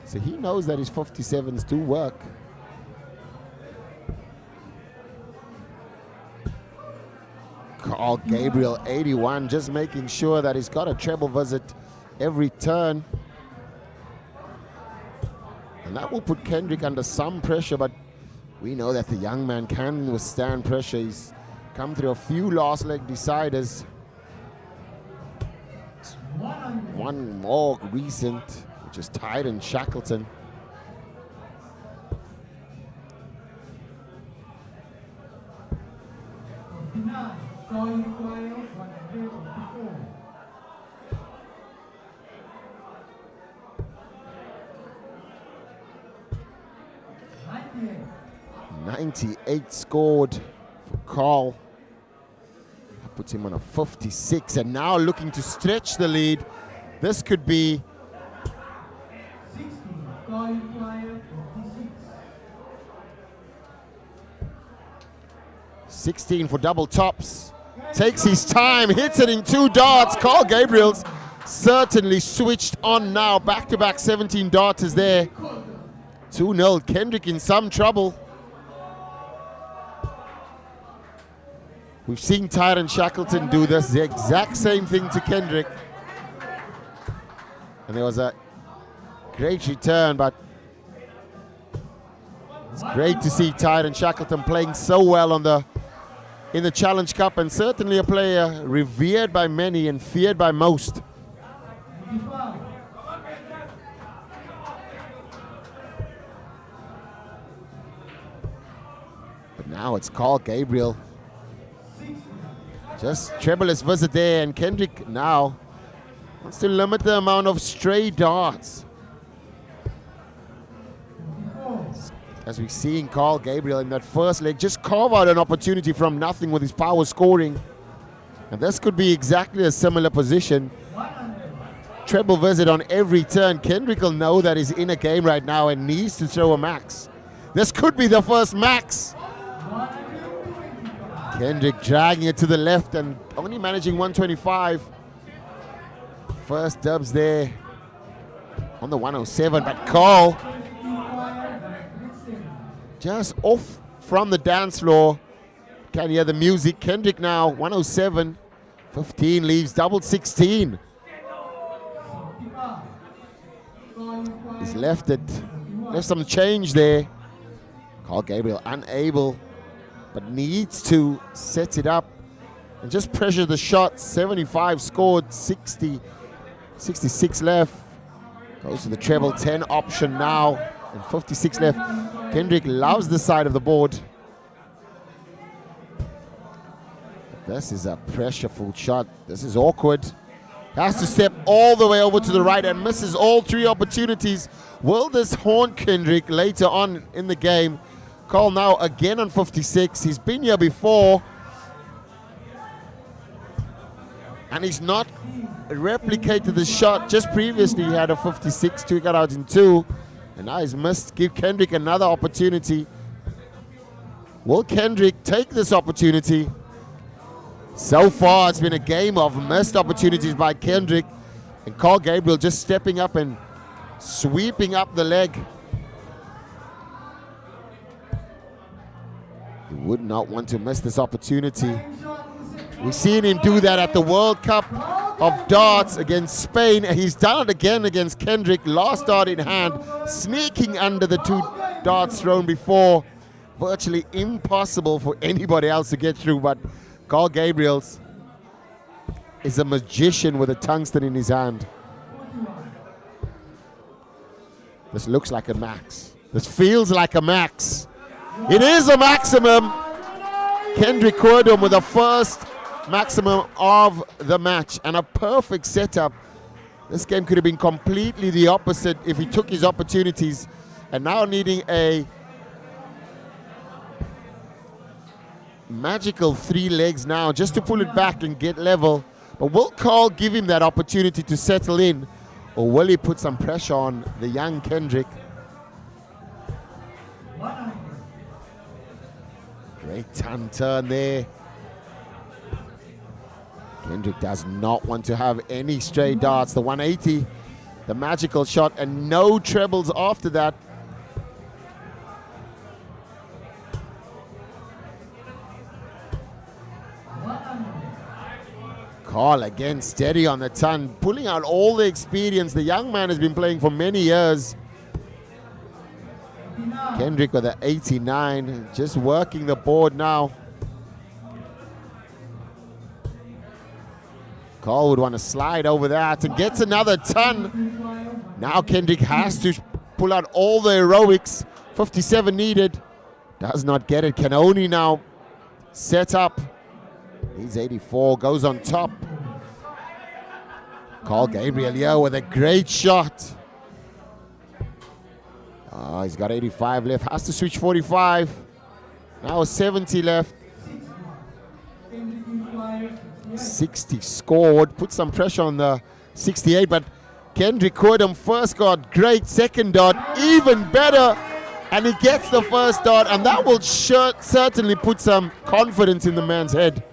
So he knows that his 57s do work. Carl Gabriel, 81, just making sure that he's got a treble visit every turn. And that will put Kendrick under some pressure, but we know that the young man can withstand pressure. He's come through a few last leg deciders. One more recent, which is Tyron Shackleton. .98 scored for Carl. That puts him on a 56, and now looking to stretch the lead. This could be 16 for double tops. Takes his time, hits it in 2 darts. Carl Gabriel's certainly switched on now. Back-to-back 17 darters there. 2-0. Kendrick in some trouble. We've seen Tyron Shackleton do this, the exact same thing to Kendrick. And there was a great return, but it's great to see Tyron Shackleton playing so well in the Challenge Cup, and certainly a player revered by many and feared by most. But now it's Carl Gabriel. Just trebleless visit there, and Kendrick now wants to limit the amount of stray darts. As we see in Carl Gabriel in that first leg, just carve out an opportunity from nothing with his power scoring. And this could be exactly a similar position. Treble visit on every turn. Kendrick will know that he's in a game right now and needs to throw a max. This could be the first max. Kendrick dragging it to the left and only managing 125. First dubs there on the 107, but Carl just off from the dance floor. Can hear the music. Kendrick now 107. 15 leaves double 16. He's left some change there. Carl Gabriel unable, but needs to set it up and just pressure the shot. 75 scored, 66 left. Goes to the treble 10 option now, and 56 left. Kendrick loves this side of the board. This is a pressureful shot. This is awkward. Has to step all the way over to the right and misses all 3 opportunities. Will this haunt Kendrick later on in the game? Carl now again on 56. He's been here before, and he's not replicated the shot. Just previously he had a 56, 2 got out in 2, and now he's missed. Give Kendrick another opportunity. Will Kendrick take this opportunity? So far it's been a game of missed opportunities by Kendrick, and Carl Gabriel just stepping up and sweeping up the leg. He would not want to miss this opportunity. We've seen him do that at the World Cup of Darts against Spain, and he's done it again against Kendrick. Last dart in hand, sneaking under the 2 darts thrown before. Virtually impossible for anybody else to get through, but Carl Gabriel is a magician with a tungsten in his hand. This looks like a max. This feels like a max. It is a maximum. Kendrick Querdum with the first maximum of the match, and a perfect setup. This game could have been completely the opposite if he took his opportunities, and now needing a magical 3 legs now just to pull it back and get level. But will Carl give him that opportunity to settle in, or will he put some pressure on the young Kendrick? Great turn there. Kendrick does not want to have any stray darts. The 180, the magical shot, and no trebles after that. Carl again steady on the ton, pulling out all the experience. The young man has been playing for many years. Kendrick with the 89, just working the board now. Carl would want to slide over that and gets another ton. Now Kendrick has to pull out all the aerobics. 57 needed. Does not get it. Can only now set up. He's 84, goes on top. Carl Gabriel here with a great shot. Oh, he's got 85 left. Has to switch 45. Now 70 left. 60 scored. Put some pressure on the 68, but Kendrick Cordham first got great. Second dot, even better. And he gets the first dot, and that will certainly put some confidence in the man's head.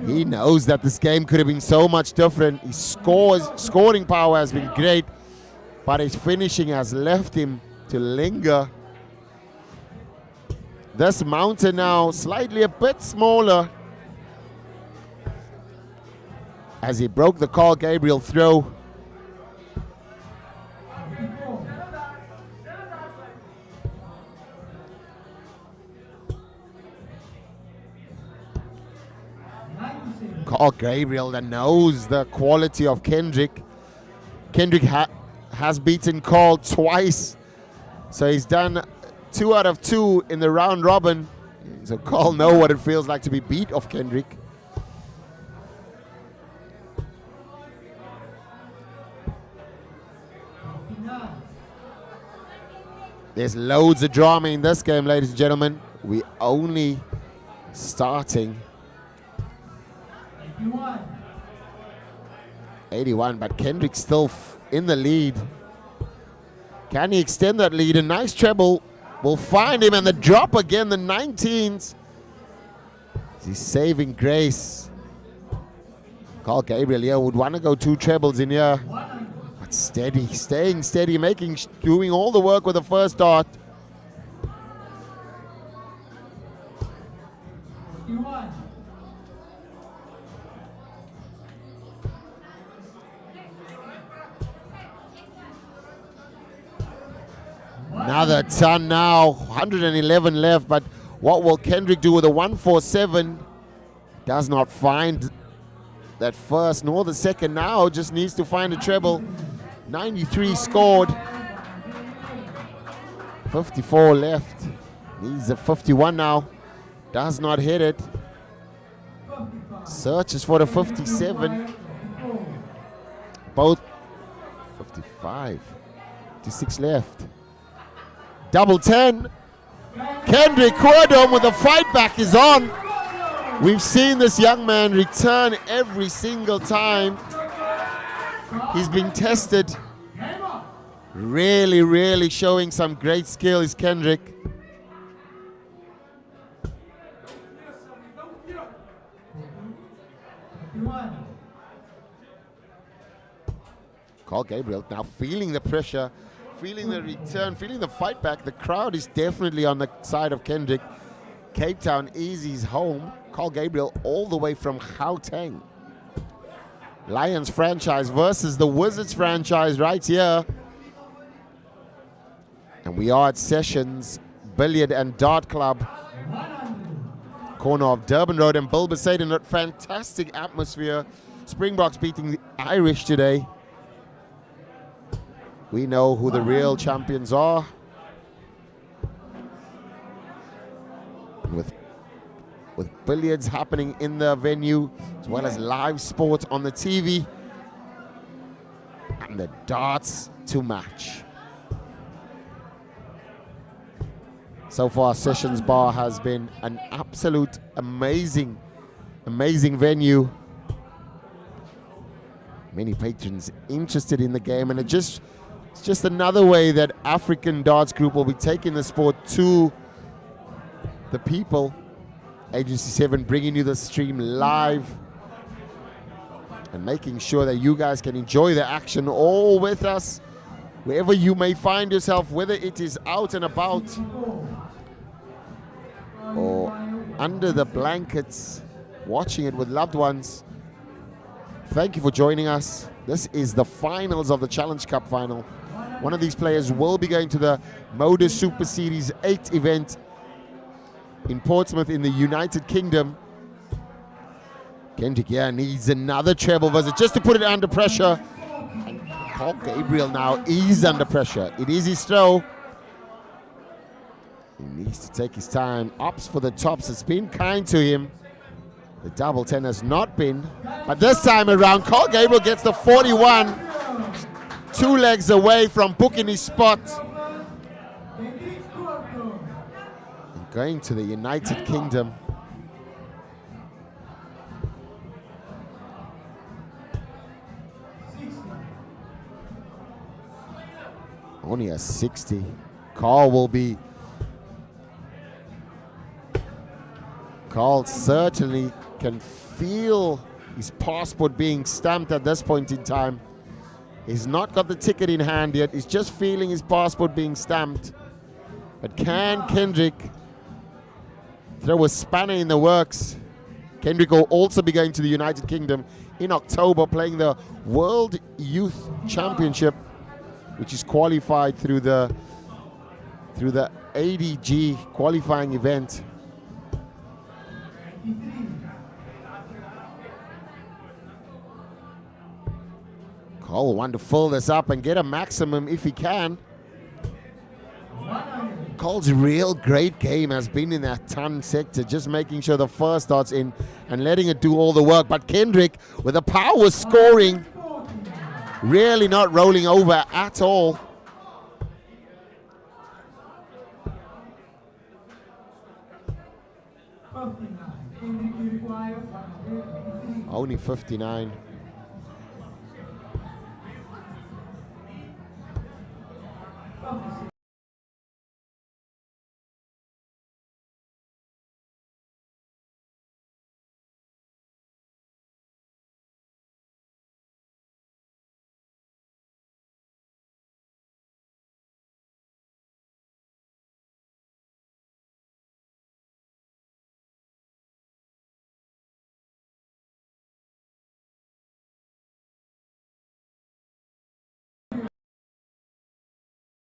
He knows that this game could have been so much different. His scoring power has been great, but his finishing has left him to linger. This mountain now slightly a bit smaller as he broke the Carl Gabriel throw. Carl Gabriel that knows the quality of Kendrick. Kendrick has beaten Carl twice. So he's done 2 out of 2 in the round robin. So Carl knows what it feels like to be beat of Kendrick. There's loads of drama in this game, ladies and gentlemen. We're only starting. 81, but Kendrick's still in the lead. Can he extend that lead? A nice treble will find him, and the drop again, the 19s. He's saving grace. Carl Gabriel here would want to go 2 trebles in here. But steady, staying steady, doing all the work with the first dot. Another ton now, 111 left, but what will Kendrick do with a 147? Does not find that first nor the second now, just needs to find a treble. 93 scored, 54 left, needs a 51 now, does not hit it. Searches for the 57, both 55, 56 left. Double 10. Kendrick Cordham with the fight back is on. We've seen this young man return every single time he's been tested. Really, really showing some great skill is Kendrick. Carl Gabriel now feeling the pressure, feeling the return, feeling the fight back. The crowd is definitely on the side of Kendrick. Cape Town is his home. Carl Gabriel all the way from Gauteng. Lions franchise versus the Wizards franchise right here. And we are at Sessions Billiard and Dart Club, corner of Durban Road and Bilbasade, in a fantastic atmosphere. Springboks beating the Irish today. We know who the real champions are. With billiards happening in the venue, as well as live sport on the TV, and the darts to match. So far, Sessions Bar has been an absolute amazing venue. Many patrons interested in the game, and it's just another way that African Darts Group will be taking the sport to the people. Agency 7 bringing you the stream live and making sure that you guys can enjoy the action all with us, wherever you may find yourself, whether it is out and about or under the blankets, watching it with loved ones. Thank you for joining us. This is the finals of the Challenge Cup final. One of these players will be going to the Moda Super Series 8 event in Portsmouth in the United Kingdom. Kendrick needs another treble visit just to put it under pressure. And Carl Gabriel now is under pressure. It is his throw. He needs to take his time. Opts for the tops. It's been kind to him. The double 10 has not been. But this time around, Carl Gabriel gets the 41. 2 legs away from booking his spot. And going to the United Kingdom. Only a 60. Carl certainly can feel his passport being stamped at this point in time. He's not got the ticket in hand yet. He's just feeling his passport being stamped. But can Kendrick throw a spanner in the works? Kendrick will also be going to the United Kingdom in October, playing the World Youth Championship, which is qualified through the ADG qualifying event. Carl will want to fill this up and get a maximum if he can. Carl's real great game has been in that ton sector, just making sure the first starts in and letting it do all the work. But Kendrick, with the power scoring, really not rolling over at all. Only 59.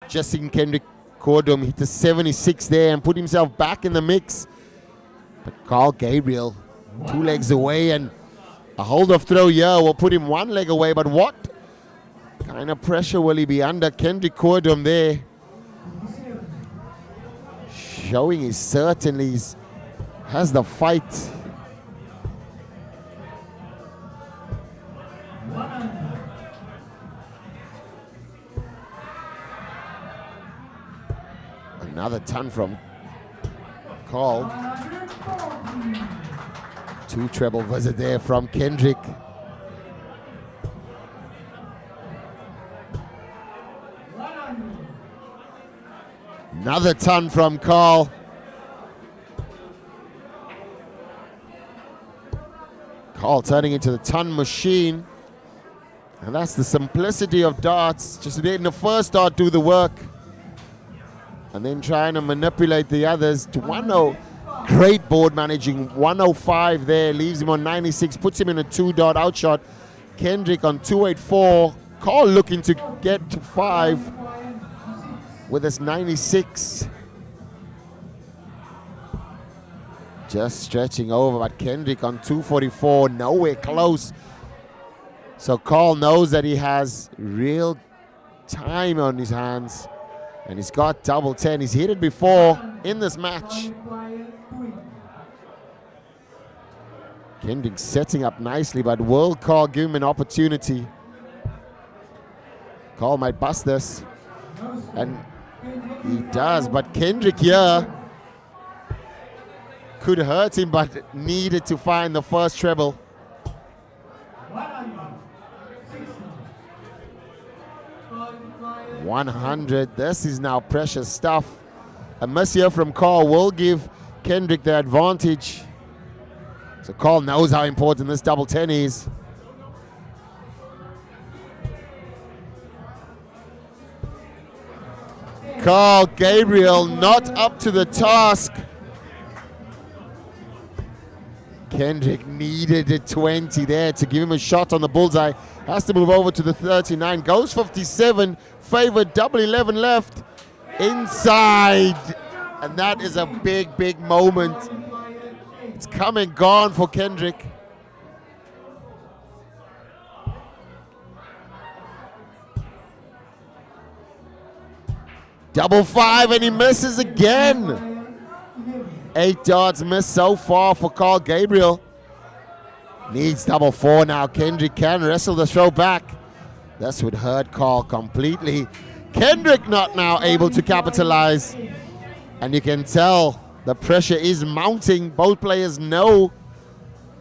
Just seen Kendrick Cordum hit the 76 there and put himself back in the mix. But Carl Gabriel, 2 legs away, and a hold of throw here will put him 1 leg away. But what kind of pressure will he be under? Kendrick Cordum there, showing he certainly has the fight. Another ton from Carl. 2 treble visit there from Kendrick. Another ton from Carl. Carl turning into the ton machine. And that's the simplicity of darts. Just letting the first dart do the work, and then trying to manipulate the others to 1-0. Great board managing. 105 there, leaves him on 96, puts him in a 2-dot outshot. Kendrick on 284. Carl looking to get to 5 with his 96. Just stretching over, but Kendrick on 244, nowhere close. So Carl knows that he has real time on his hands. And he's got double 10. He's hit it before in this match. Kendrick setting up nicely, but will Carl give him an opportunity? Carl might bust this. And he does, but Kendrick here could hurt him, but needed to find the first treble. 100. This is now precious stuff. A miss here from Carl will give Kendrick the advantage. So Carl knows how important this double 10 is. Carl Gabriel not up to the task. Kendrick needed a 20 there to give him a shot on the bullseye. Has to move over to the 39. Goes 57. Favored. Double 11 left. Inside. And that is a big, big moment. It's come and gone for Kendrick. Double 5 and he misses again. 8 darts missed so far for Carl Gabriel. Needs double 4 now. Kendrick can wrestle the throw back. This would hurt Carl completely. Kendrick not now able to capitalize. And you can tell the pressure is mounting. Both players know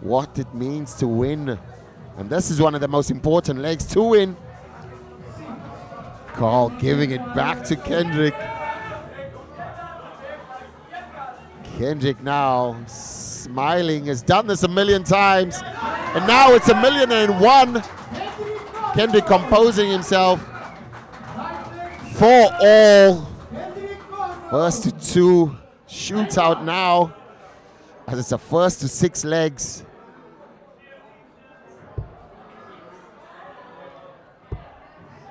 what it means to win. And this is one of the most important legs to win. Carl giving it back to Kendrick. Kendrick now smiling, has done this a million times, and now it's 1,000,001. Kendrick composing himself for all. First to 2 shootout now, as it's a first to 6 legs.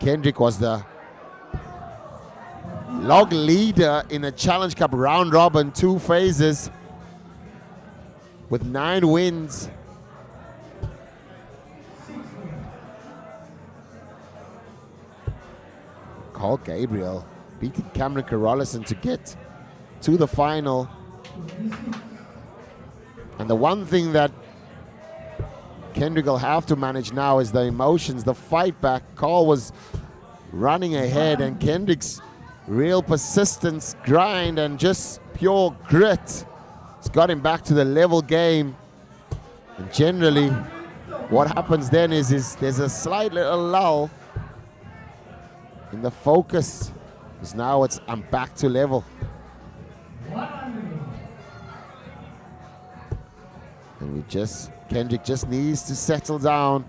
Kendrick was the log leader in the Challenge Cup round robin, 2 phases with 9 wins. Carl Gabriel beating Cameron Carolison to get to the final. And the one thing that Kendrick will have to manage now is the emotions, the fight back. Carl was running ahead, and Kendrick's real persistence, grind, and just pure grit has got him back to the level game. And generally, what happens then is there's a slight little lull in the focus, because now I'm back to level. And Kendrick just needs to settle down,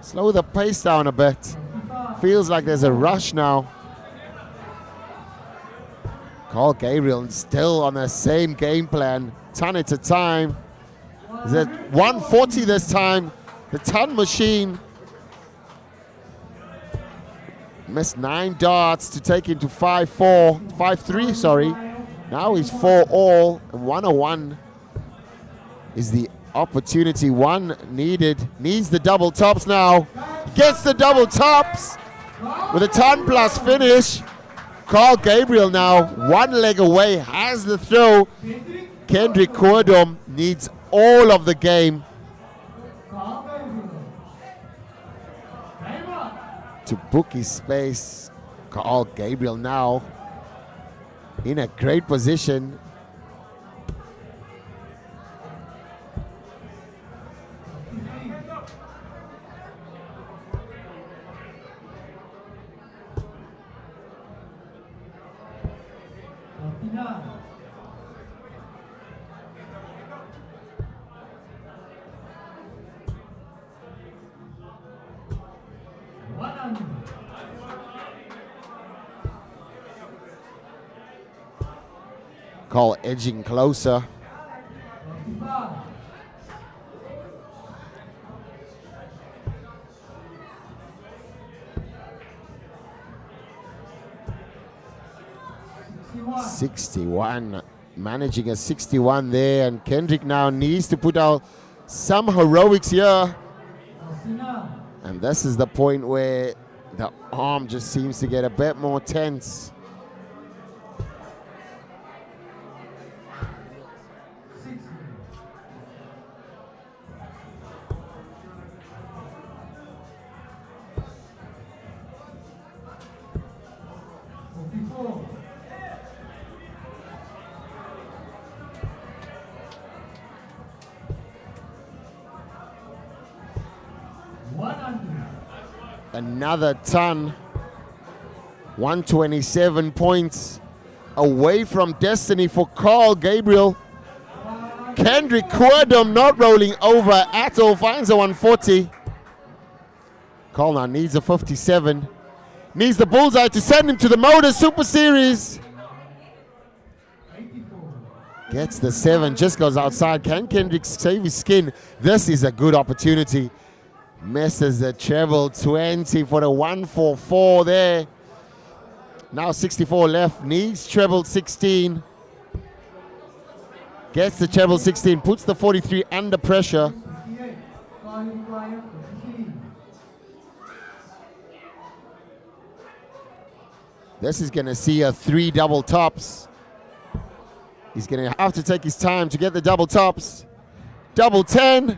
slow the pace down a bit. Feels like there's a rush now. Carl Gabriel still on the same game plan, ton at a time. Is at 140 this time, the ton machine. Missed 9 darts to take him to 5-4, 5-3, sorry. Now he's 4 all, and 101 is the opportunity. 1 needed, needs the double tops now. Gets the double tops with a ton plus finish. Carl Gabriel now 1 leg away, has the throw. Kendrick Querdom needs all of the game to book his space. Carl Gabriel now in a great position. Carl edging closer. .61, managing a 61 there, and Kendrick now needs to put out some heroics here. And this is the point where the arm just seems to get a bit more tense. Another ton, 127 points away from destiny for Carl Gabriel. Kendrick Querdom not rolling over at all, finds a 140. Carl now needs a 57. Needs the bullseye to send him to the Motor Super Series. Gets the 7, just goes outside. Can Kendrick save his skin? This is a good opportunity. Misses the treble 20 for the 144 there. Now 64 left, needs treble 16. Gets the treble 16, puts the 43 under pressure. This is going to see a 3 double tops. He's going to have to take his time to get the double tops. Double 10.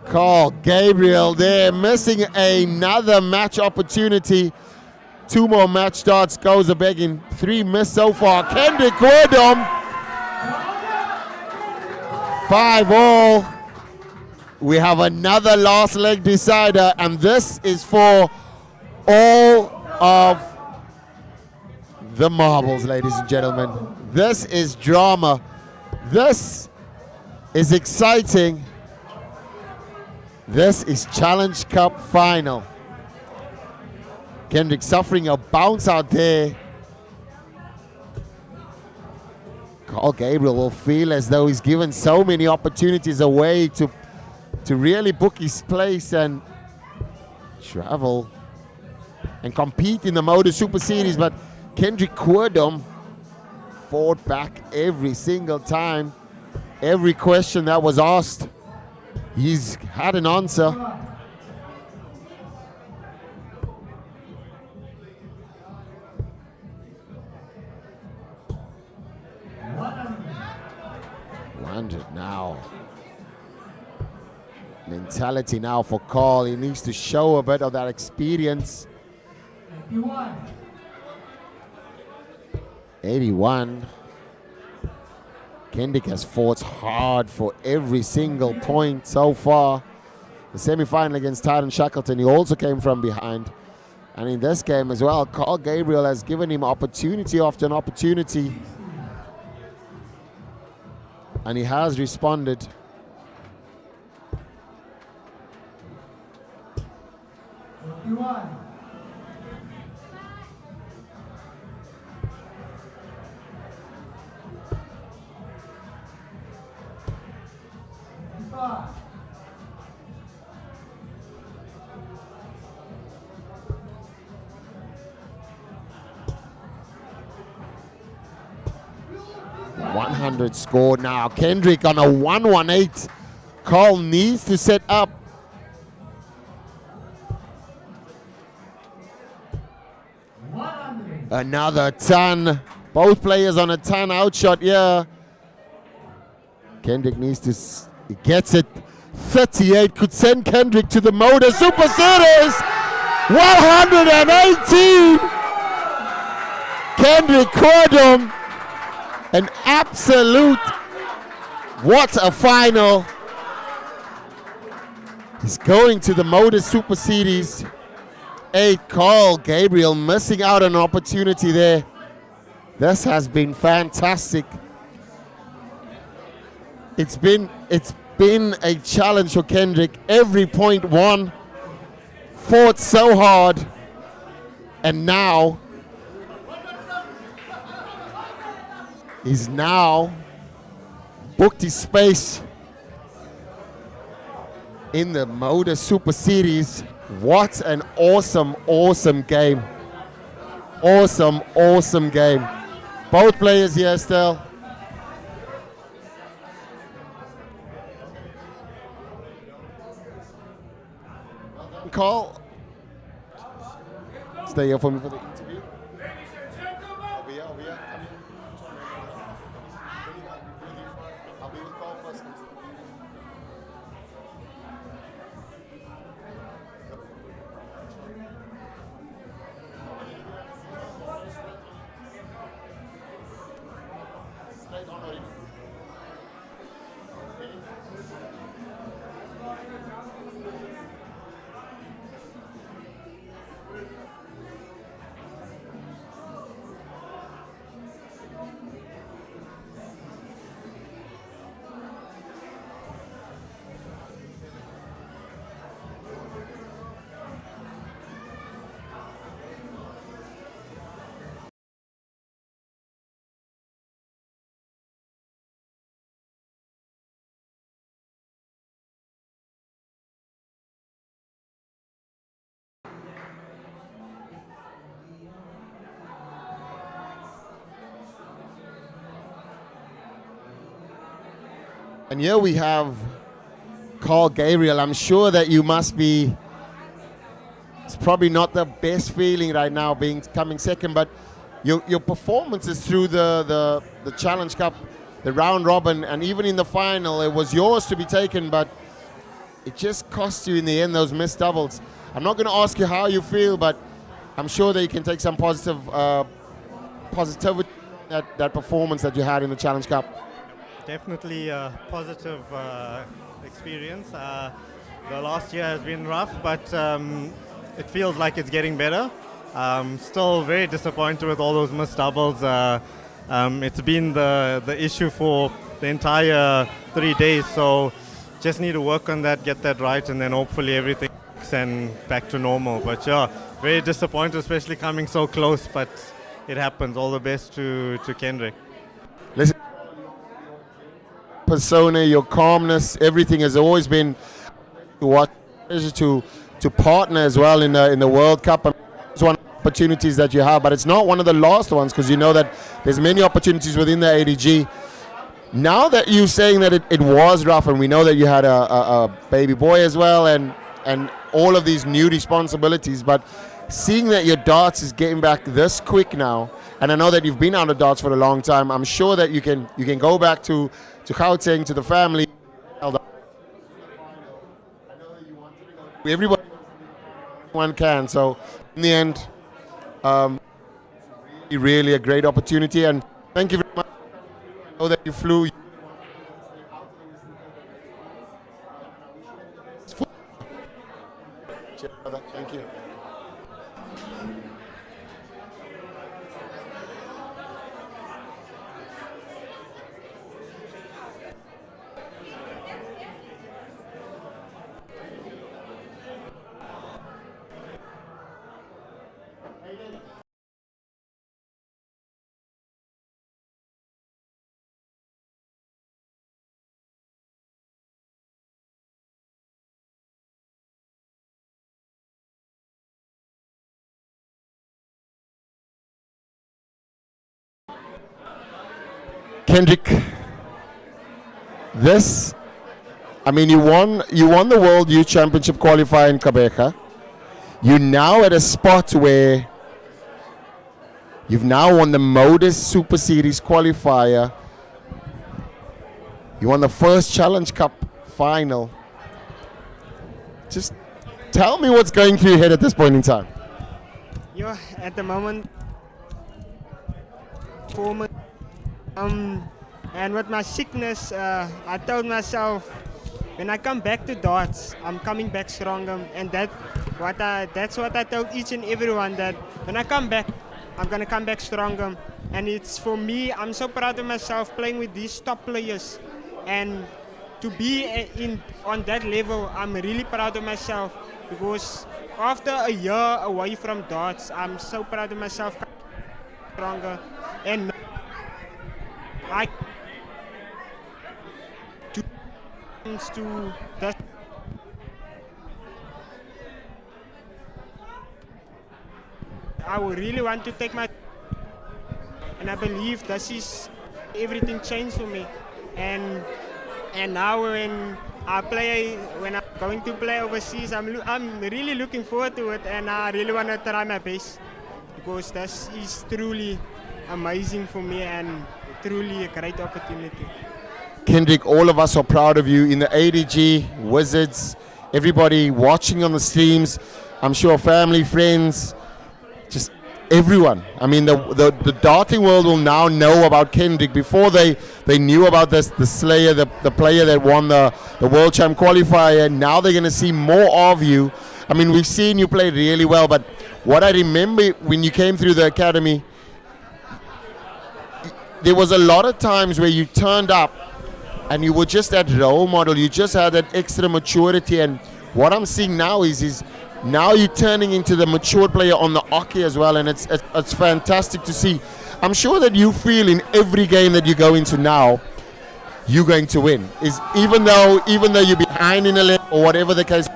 Carl Gabriel there, missing another match opportunity. 2 more match starts, goes a begging. 3 missed so far. Kendrick Wardom. 5 all. We have another last leg decider, and this is for all of the marbles, ladies and gentlemen. This is drama. This is exciting. This is Challenge Cup final. Kendrick suffering a bounce out there. Carl Gabriel will feel as though he's given so many opportunities away to really book his place and travel and compete in the Motor Super Series, but Kendrick Querdom fought back every single time. Every question that was asked, he's had an answer. Now. Mentality now for Carl. He needs to show a bit of that experience. 81. Kendrick has fought hard for every single point so far. The semi-final against Tyron Shackleton, he also came from behind. And in this game as well, Carl Gabriel has given him opportunity after an opportunity. And he has responded. .100 score now. Kendrick on a 118. Carl needs to set up. Another ton. Both players on a ton outshot here. Kendrick needs to, he gets it. 38 could send Kendrick to the Motor Super Series. 118. Kendrick Querdom. An absolute, what a final. He's going to the Motor Super Series. 8, Carl Gabriel missing out on an opportunity there. This has been fantastic. It's been a challenge for Kendrick. Every point won. Fought so hard. And now he's now booked his space in the Motor Super Series. What an awesome, awesome game. Awesome, awesome game. Both players here still. Carl, stay here for me for the interview. Over here, over here. I'll be with Carl first. And here we have Carl Gabriel. I'm sure that you must be, it's probably not the best feeling right now coming second, but your performances through the Challenge Cup, the round robin, and even in the final, it was yours to be taken, but it just cost you in the end, those missed doubles. I'm not going to ask you how you feel, but I'm sure that you can take some positivity that performance that you had in the Challenge Cup. Definitely a positive experience. The last year has been rough, but it feels like it's getting better. Still very disappointed with all those missed doubles. It's been the issue for the entire 3 days, so just need to work on that, get that right, and then hopefully everything and back to normal. But yeah, very disappointed, especially coming so close, but it happens. All the best to Kendrick. Listen, persona, your calmness, everything has always been what to partner as well in the World Cup. It's one of the opportunities that you have, but it's not one of the last ones, because you know that there's many opportunities within the ADG. Now that you're saying that it was rough, and we know that you had a baby boy as well, and all of these new responsibilities, but seeing that your darts is getting back this quick now, and I know that you've been out of darts for a long time, I'm sure that you can go back to Gauteng, to the family. Everyone can. So in the end, really a great opportunity, and thank you very much. I know that you flew. Thank you. Kendrick, you won the World Youth Championship qualifier in Quebec. You're now at a spot where you've now won the Modus Super Series qualifier. You won the first Challenge Cup final. Just tell me what's going through your head at this point in time. At the moment, and with my sickness, I told myself, when I come back to darts, I'm coming back stronger, and that's what I told each and everyone, that when I come back, I'm gonna come back stronger. And it's, for me, I'm so proud of myself playing with these top players, and to be on that level, I'm really proud of myself, because after a year away from darts, I'm so proud of myself, stronger, and I to that. I would really want to take my, and I believe this is everything changed for me, and now when I'm going to play overseas, I'm really looking forward to it, and I really want to try my best, because this is truly amazing for me and truly a great opportunity. Kendrick, all of us are proud of you in the ADG, Wizards, everybody watching on the streams, I'm sure family, friends, just everyone. I mean, the darting world will now know about Kendrick. Before they knew about the Slayer, the player that won the World Champ qualifier. Now they're going to see more of you. I mean, we've seen you play really well, but what I remember when you came through the academy, there was a lot of times where you turned up and you were just that role model. You just had that extra maturity. And what I'm seeing now is now you're turning into the mature player on the hockey as well. And it's fantastic to see. I'm sure that you feel in every game that you go into now, you're going to win. Even though you're behind in a leg or whatever the case,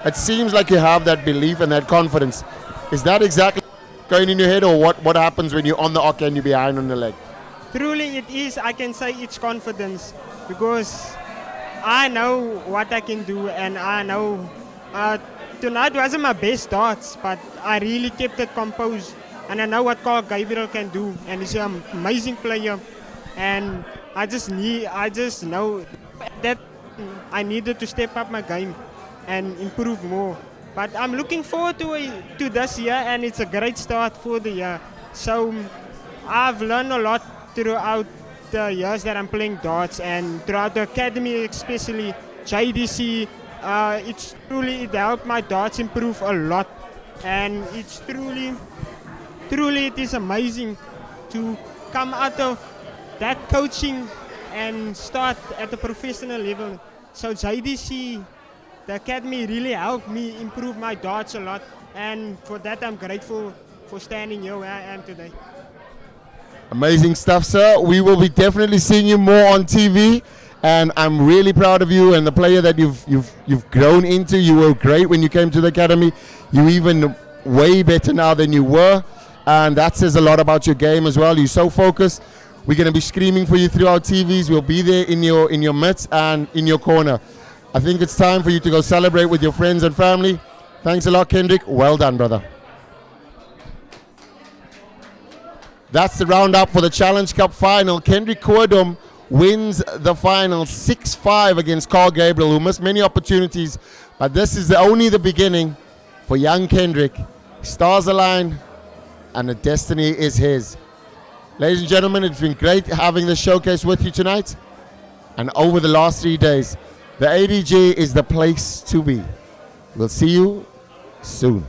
it seems like you have that belief and that confidence. Is that exactly going in your head, or what happens when you're on the hockey and you're behind on the leg? Truly it is, I can say it's confidence, because I know what I can do, and I know tonight wasn't my best darts, but I really kept it composed, and I know what Carl Gabriel can do, and he's an amazing player, and I just know that I needed to step up my game and improve more. But I'm looking forward to this year, and it's a great start for the year. So I've learned a lot throughout the years that I'm playing darts, and throughout the academy, especially JDC. It helped my darts improve a lot, and it's truly it is amazing to come out of that coaching and start at the professional level. So JDC, the academy, really helped me improve my darts a lot, and for that I'm grateful for standing here where I am today. Amazing stuff, sir. We will be definitely seeing you more on TV, and I'm really proud of you and the player that you've grown into. You were great when you came to the academy. You're even way better now than you were, and that says a lot about your game as well. You're so focused. We're going to be screaming for you through our TVs. We'll be there in your midst and in your corner. I think it's time for you to go celebrate with your friends and family. Thanks a lot, Kendrick. Well done, brother. That's the roundup for the Challenge Cup final. Kendrick Querdum wins the final 6-5 against Carl Gabriel, who missed many opportunities. But this is only the beginning for young Kendrick. Stars align, and the destiny is his. Ladies and gentlemen, it's been great having this showcase with you tonight. And over the last 3 days, the ADG is the place to be. We'll see you soon.